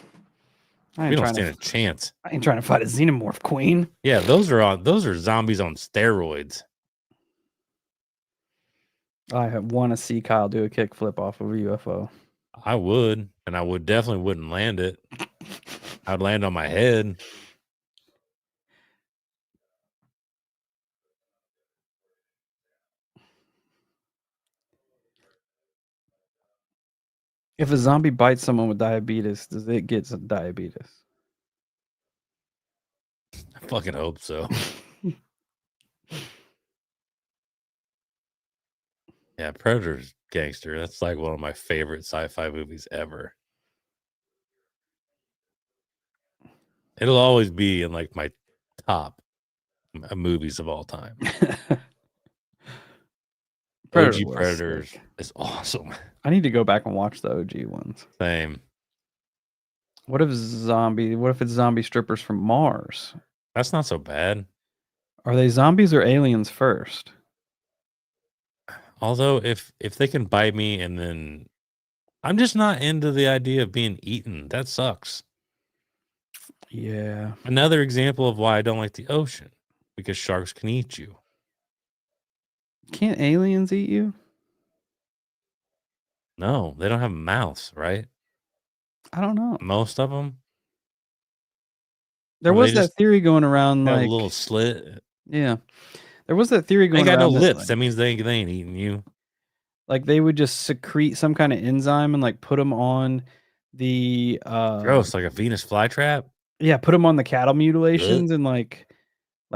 We don't stand a chance. I ain't trying to fight a xenomorph queen. Yeah, those are zombies on steroids. I want to see Kyle do a kickflip off of a UFO. I would, and I would definitely wouldn't land it. I'd land on my head. If a zombie bites someone with diabetes, does it get some diabetes? I fucking hope so. Yeah, Predator's gangster. That's like one of my favorite sci-fi movies ever. It'll always be in like my top movies of all time. OG Predators is awesome. I need to go back and watch the OG ones. Same. What if it's zombie strippers from Mars? That's not so bad. Are they zombies or aliens first? Although if they can bite me and then I'm just not into the idea of being eaten. That sucks. Yeah. Another example of why I don't like the ocean, because sharks can eat you. Can't aliens eat you? No, they don't have mouths, right? I don't know. Most of them. There Or was they that just theory going around, have a like, little slit. yeah, there was that theory They ain't going got no around that, lips. That means they ain't eating you. like they would just secrete some kind of enzyme and like put them on the Gross, like a Venus flytrap. yeah, put them on the cattle Ugh. mutilations and like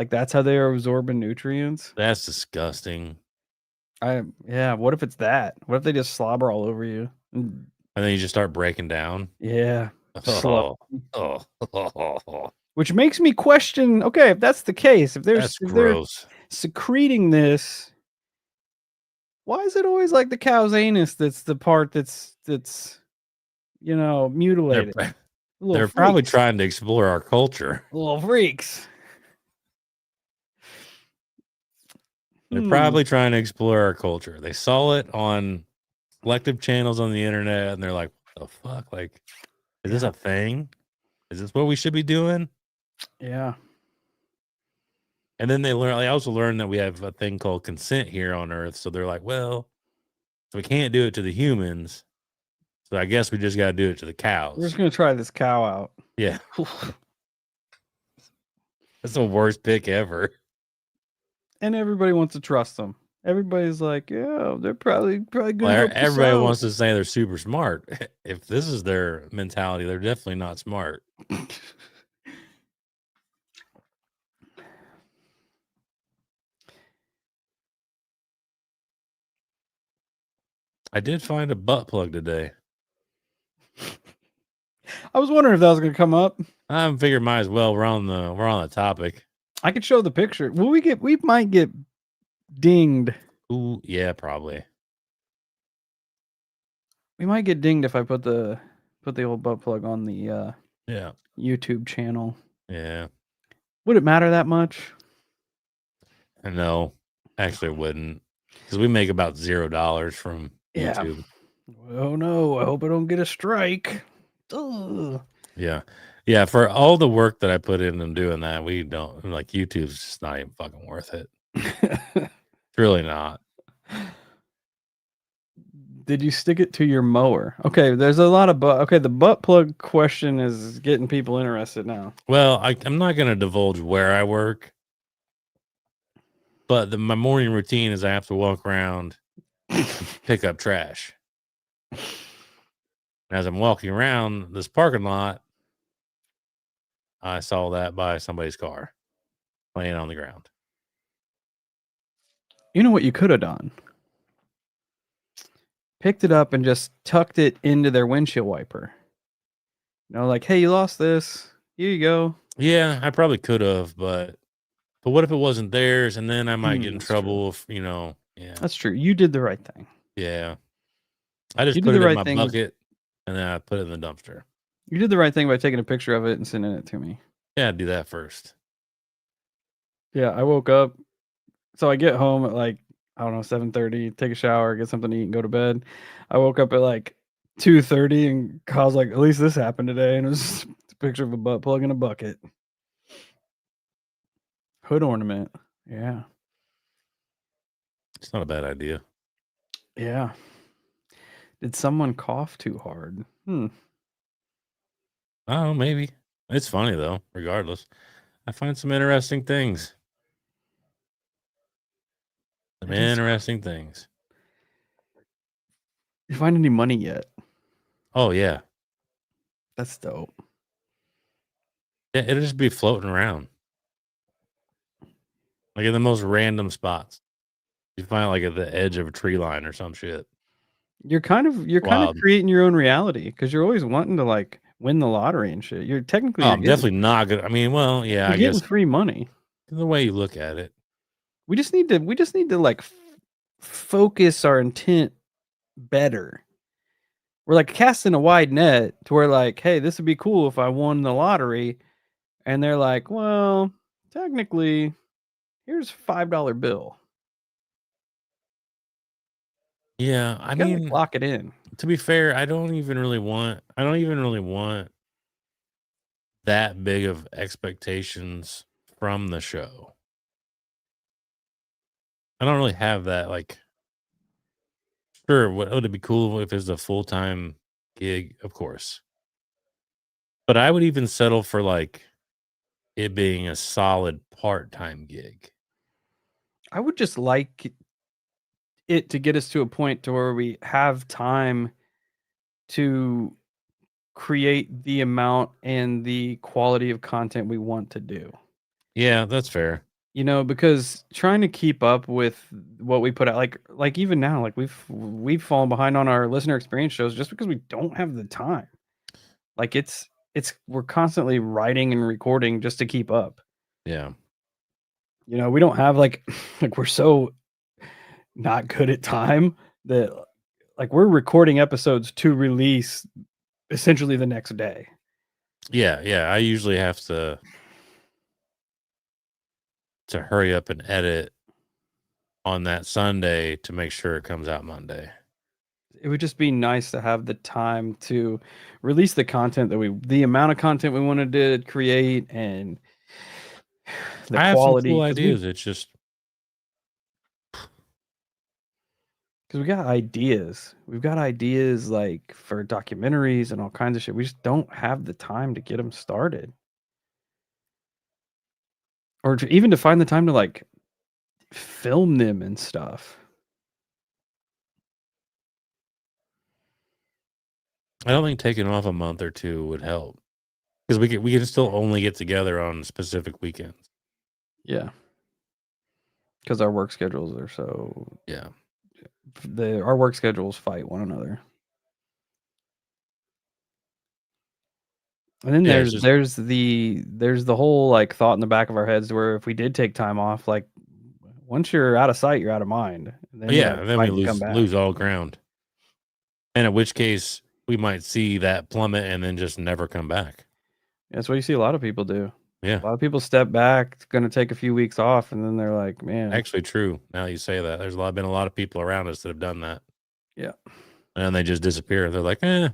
that's how they are absorbing nutrients. That's disgusting. Yeah, what if it's that? What if they just slobber all over you? And And then you just start breaking down. yeah, slow. Oh. Which makes me question, okay, if that's the case, if That's they're gross. secreting this, why is it always like the cow's anus that's the part that's mutilated? They're probably trying to explore our culture. Little freaks. They're probably trying to explore our culture. They saw it on selective channels on the internet and they're like, what the fuck? Like, is this a thing? Is this what we should be doing? Yeah. And then they also learned that we have a thing called consent here on Earth. So they're like, well, So we can't do it to the humans. So I guess we just got to do it to the We're cows. just gonna try this cow out. Yeah. That's the worst pick ever. And everybody wants to trust them. Everybody's like, yeah, they're probably gonna Well, help us everybody out. wants to say they're super smart. If this is their mentality, they're definitely not smart. I did find a butt plug today. I was wondering if that was gonna come up. I figured might as well. We're on the topic. I could show the picture. Will we might get dinged. Ooh, yeah, probably. We might get dinged if I put the old butt plug on the Yeah. YouTube channel. Yeah. Would it matter that much? No, actually, it wouldn't, because we make about $0 from YouTube. Oh no! I hope I don't get a strike. Ugh. Yeah. For all the work that I put in doing that, we don't like YouTube's just not even fucking worth it. It's really not. Did you stick it to your mower? Okay, there's a lot of the butt plug question is getting people interested now. Well, I'm not going to divulge where I work, but my morning routine is I have to walk around and pick up trash. As I'm walking around this parking lot, I saw that by somebody's car laying on the ground. You know what you could have done? Picked it up and just tucked it into their windshield wiper. You know, like, hey, you lost this. Here you go. Yeah, I probably could have, but what if it wasn't theirs, and then I might get in That's trouble if, yeah. That's true. You did the right thing. Yeah. I just You put did it the in right my thing. bucket, and then I put it in the dumpster. You did the right thing by taking a picture of it and sending it to me. Yeah, do that first. Yeah, I woke up. So I get home at like, I don't know, 7:30, take a shower, get something to eat, and go to bed. I woke up at like 2:30 and Kyle's like, at least this happened today. And it was just a picture of a butt plug in a bucket. Hood ornament. Yeah. It's not a bad idea. Yeah. Did someone cough too hard? I don't know, maybe. It's funny though, regardless. I find some interesting things. Some interesting things. You find any money yet? Oh yeah. That's dope. Yeah, it'll just be floating around. Like in the most random spots. You find it like at the edge of a tree line or some shit. You're kind of creating your own reality because you're always wanting to like win the lottery and shit. You're technically I'm definitely not good. I mean, well, yeah, I guess free money. The way you look at it. We just need to like focus our intent better. We're like casting a wide net to where like, hey, this would be cool if I won the lottery. And they're like, well, technically, here's a $5 bill. Yeah, I mean, lock it in. To be fair, I don't even really want that big of expectations from the show. I don't really have that. Like, sure, would it be cool if it was a full-time gig? Of course. But I would even settle for like it being a solid part-time gig. I would just like it to get us to a point to where we have time to create the amount and the quality of content we want to do. Yeah, that's fair. You know, because trying to keep up with what we put out, like even now, like we've fallen behind on our listener experience shows just because we don't have the time. Like we're constantly writing and recording just to keep up. Yeah. You know, we don't have like we're so not good at time that like we're recording episodes to release essentially the next day. Yeah. I usually have to hurry up and edit on that Sunday to make sure it comes out Monday. It would just be nice to have the time to release the content the amount of content we wanted to create and the quality. Have some cool ideas. It's just because because we got ideas. We've got ideas like for documentaries and all kinds of shit. We just don't have the time to get them started, or even to find the time to like film them and stuff. I don't think taking off a month or two would help because we can still only get together on specific weekends. Yeah, because our work schedules are so Yeah. our work schedules fight one another. And then Yeah, it's just there's the whole like thought in the back of our heads where if we did take time off, like once you're out of sight, you're out of mind. And then you yeah, gotta and then we fight to come back. lose all ground. And in which case we might see that plummet and then just never come back. That's what you see a lot of people do. Yeah. A lot of people step back, it's gonna take a few weeks off, and then they're like, man. Actually true. Now you say that. There's been a lot of people around us that have done that. Yeah. And they just disappear. They're like, eh.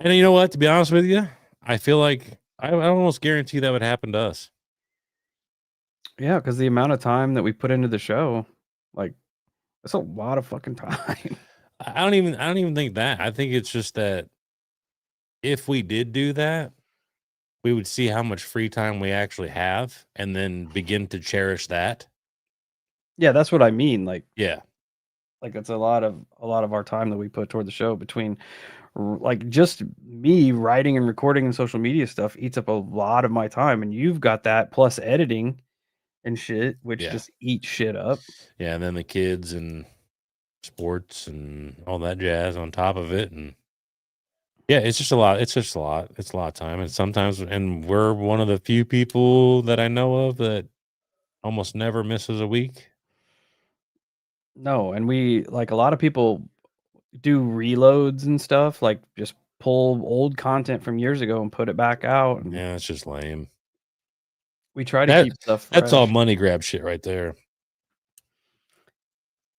And you know what? To be honest with you, I feel like I almost guarantee that would happen to us. Yeah, because the amount of time that we put into the show, like, that's a lot of fucking time. I don't even think that. I think it's just that if we did do that, we would see how much free time we actually have and then begin to cherish that. Yeah, that's what I mean. Like Yeah. it's a lot of our time that we put toward the show between like just me writing and recording and social media stuff eats up a lot of my time, and you've got that plus editing and shit, which Yeah. just eats shit up. Yeah, and then the kids and sports and all that jazz on top of it. And yeah, it's just a lot. It's a lot of time. And sometimes, and we're one of the few people that I know of that almost never misses a week. No, and we like a lot of people do reloads and stuff, like just pull old content from years ago and put it back out. And Yeah, it's just lame. we try to keep stuff That's all fresh. money grab shit right there.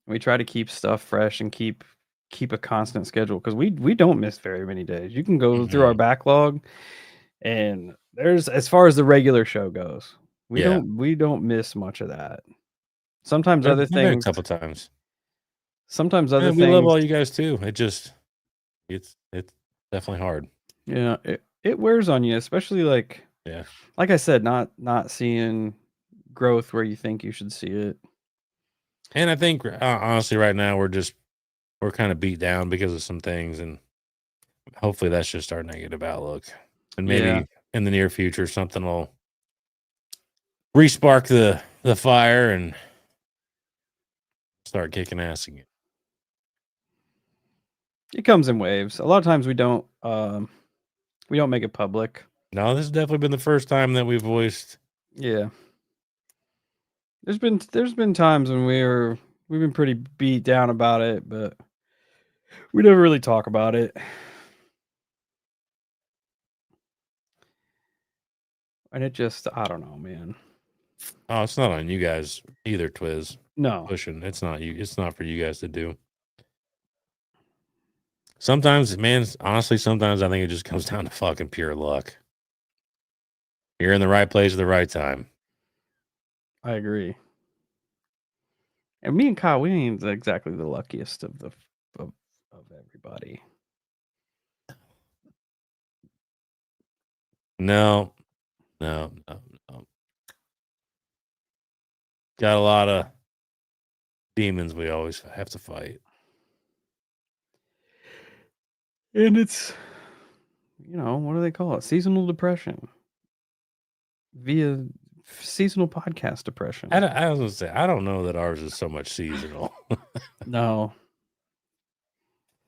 We try to keep stuff fresh and keep a constant schedule because we don't miss very many days. You can go through our backlog, and there's as far as the regular show goes, we don't miss much of that. Sometimes other Maybe a things. couple times. Sometimes other We love things. all you guys too. It's definitely hard. Yeah, it wears on you, especially like I said, not seeing growth where you think you should see it. And I think honestly, right now we're kind of beat down because of some things, and hopefully that's just our negative outlook. And maybe in the near future something will respark the fire and start kicking ass again. It comes in waves. A lot of times we don't make it public. No, this has definitely been the first time that we've voiced. Yeah. There's been times when we've been pretty beat down about it, but we never really talk about it. And it just, I don't know, man. Oh, it's not on you guys either, Twiz. No. Pushing. It's not you. It's not for you guys to do. Sometimes, man, honestly, sometimes I think it just comes down to fucking pure luck. You're in the right place at the right time. I agree. And me and Kyle, we ain't exactly the luckiest of everybody. No. Got a lot of demons we always have to fight. And it's, what do they call it? Seasonal depression. Via seasonal podcast depression. I was going to say, I don't know that ours is so much seasonal. No.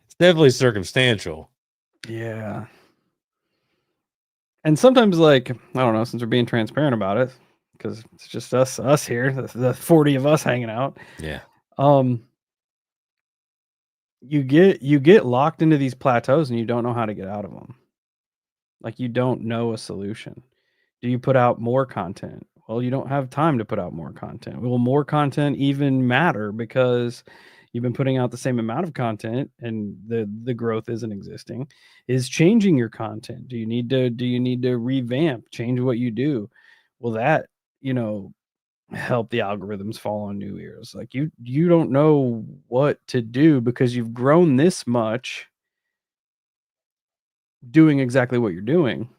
It's definitely circumstantial. Yeah. And sometimes, like, I don't know, since we're being transparent about it, because it's just us here, the 40 of us hanging out. Yeah. You get locked into these plateaus and you don't know how to get out of them. Like, you don't know a solution. Do you put out more content? Well, you don't have time to put out more content. Will more content even matter because you've been putting out the same amount of content and the growth isn't existing? Is changing your content? Do you need to revamp, change what you do? Well, that, help the algorithms fall on new ears. Like you don't know what to do because you've grown this much doing exactly what you're doing.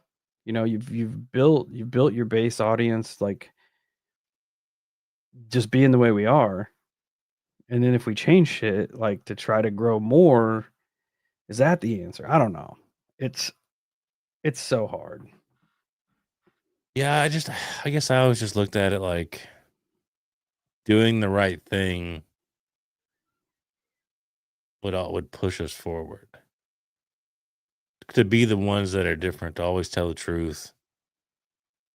You know, you've built your base audience like just being the way we are. And then if we change shit like to try to grow more, is that the answer? I don't know. It's so hard. Yeah, I guess I always just looked at it like doing the right thing would push us forward. To be the ones that are different, to always tell the truth,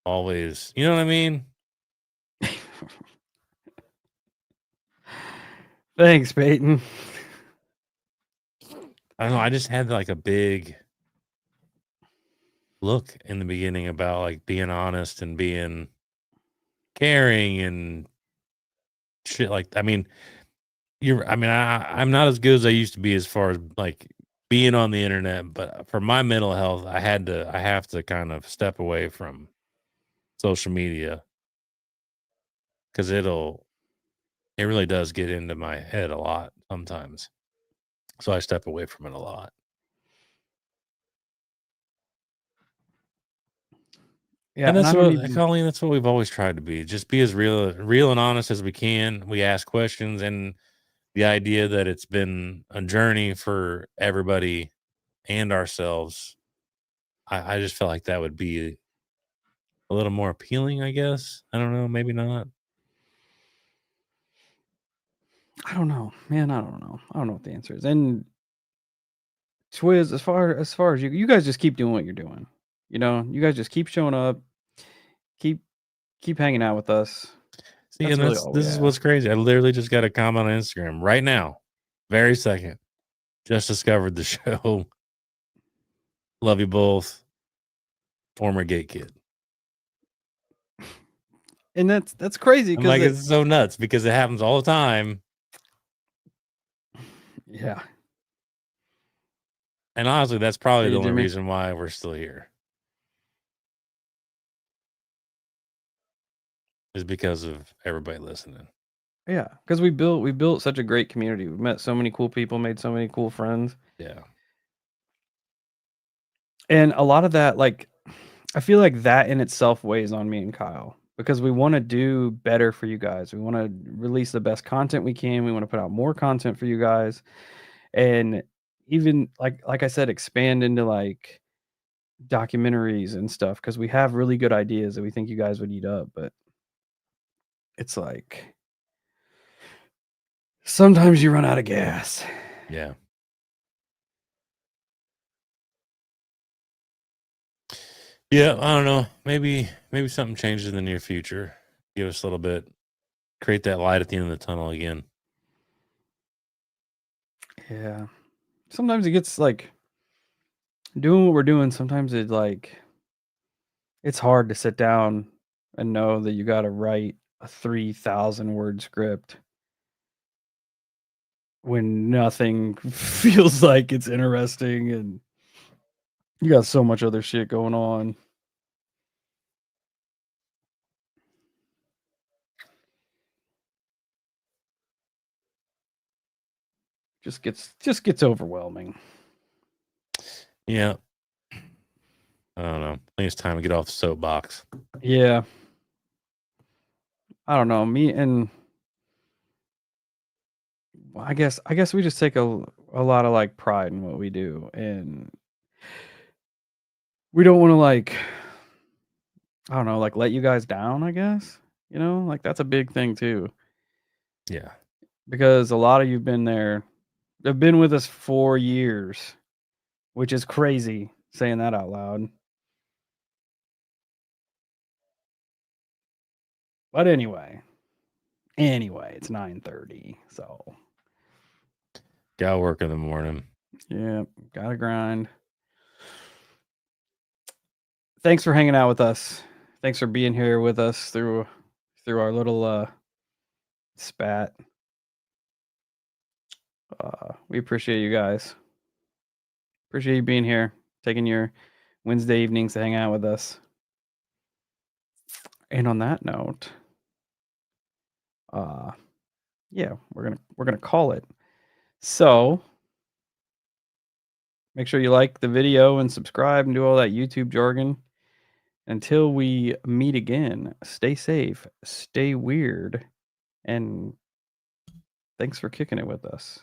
always, you know what I mean? Thanks, Peyton. I don't know. I just had like a big look in the beginning about like being honest and being caring and shit. Like, I mean, I'm not as good as I used to be as far as like being on the internet, but for my mental health, I have to kind of step away from social media because it really does get into my head a lot sometimes. So I step away from it a lot. Yeah, And and I that's don't what, even Colleen, that's what we've always tried to be. Just be as real and honest as we can. We ask questions, and the idea that it's been a journey for everybody and ourselves. I just felt like that would be a little more appealing, I guess. I don't know, maybe not. I don't know. Man, I don't know. I don't know what the answer is. And Twiz, as far as you guys just keep doing what you're doing. You know, you guys just keep showing up, keep keep hanging out with us. See, That's and really all we this is ask. what's crazy. I literally just got a comment on Instagram right now, very second. Just discovered the show. Love you both. Former gate kid. And that's crazy I'm because like, it's so nuts because it happens all the time. yeah. And honestly, that's probably See the you, only Jimmy. reason why we're still here is because of everybody listening. Yeah, because we built such a great community. We met so many cool people, made so many cool friends. Yeah. And a lot of that, like, I feel like that in itself weighs on me and Kyle because we want to do better for you guys. We want to release the best content we can. We want to put out more content for you guys, and even like I said, expand into like documentaries and stuff because we have really good ideas that we think you guys would eat up. But it's like sometimes you run out of gas. Yeah. Yeah. I don't know. Maybe something changes in the near future. Give us a little bit, create that light at the end of the tunnel again. Yeah. Sometimes it gets like doing what we're doing. Sometimes it like it's hard to sit down and know that you got to write a 3,000 word script when nothing feels like it's interesting and you got so much other shit going on. Just gets overwhelming. Yeah. I don't know. I think it's time to get off the soapbox. Yeah. I don't know. Me and I guess we just take a lot of like pride in what we do and we don't want to like I don't know, like let you guys down, I guess. You know, like that's a big thing too Yeah. because a lot of you've been there. They've been with us 4 years, which is crazy saying that out loud. But anyway, it's 9:30. So, Got work in the morning. yeah, gotta grind. Thanks for hanging out with us. Thanks for being here with us through our little spat. We appreciate you guys. Appreciate you being here, taking your Wednesday evenings to hang out with us. And on that note, yeah, we're gonna call it. So make sure you like the video and subscribe and do all that YouTube jargon. Until we meet again, stay safe, stay weird, and thanks for kicking it with us.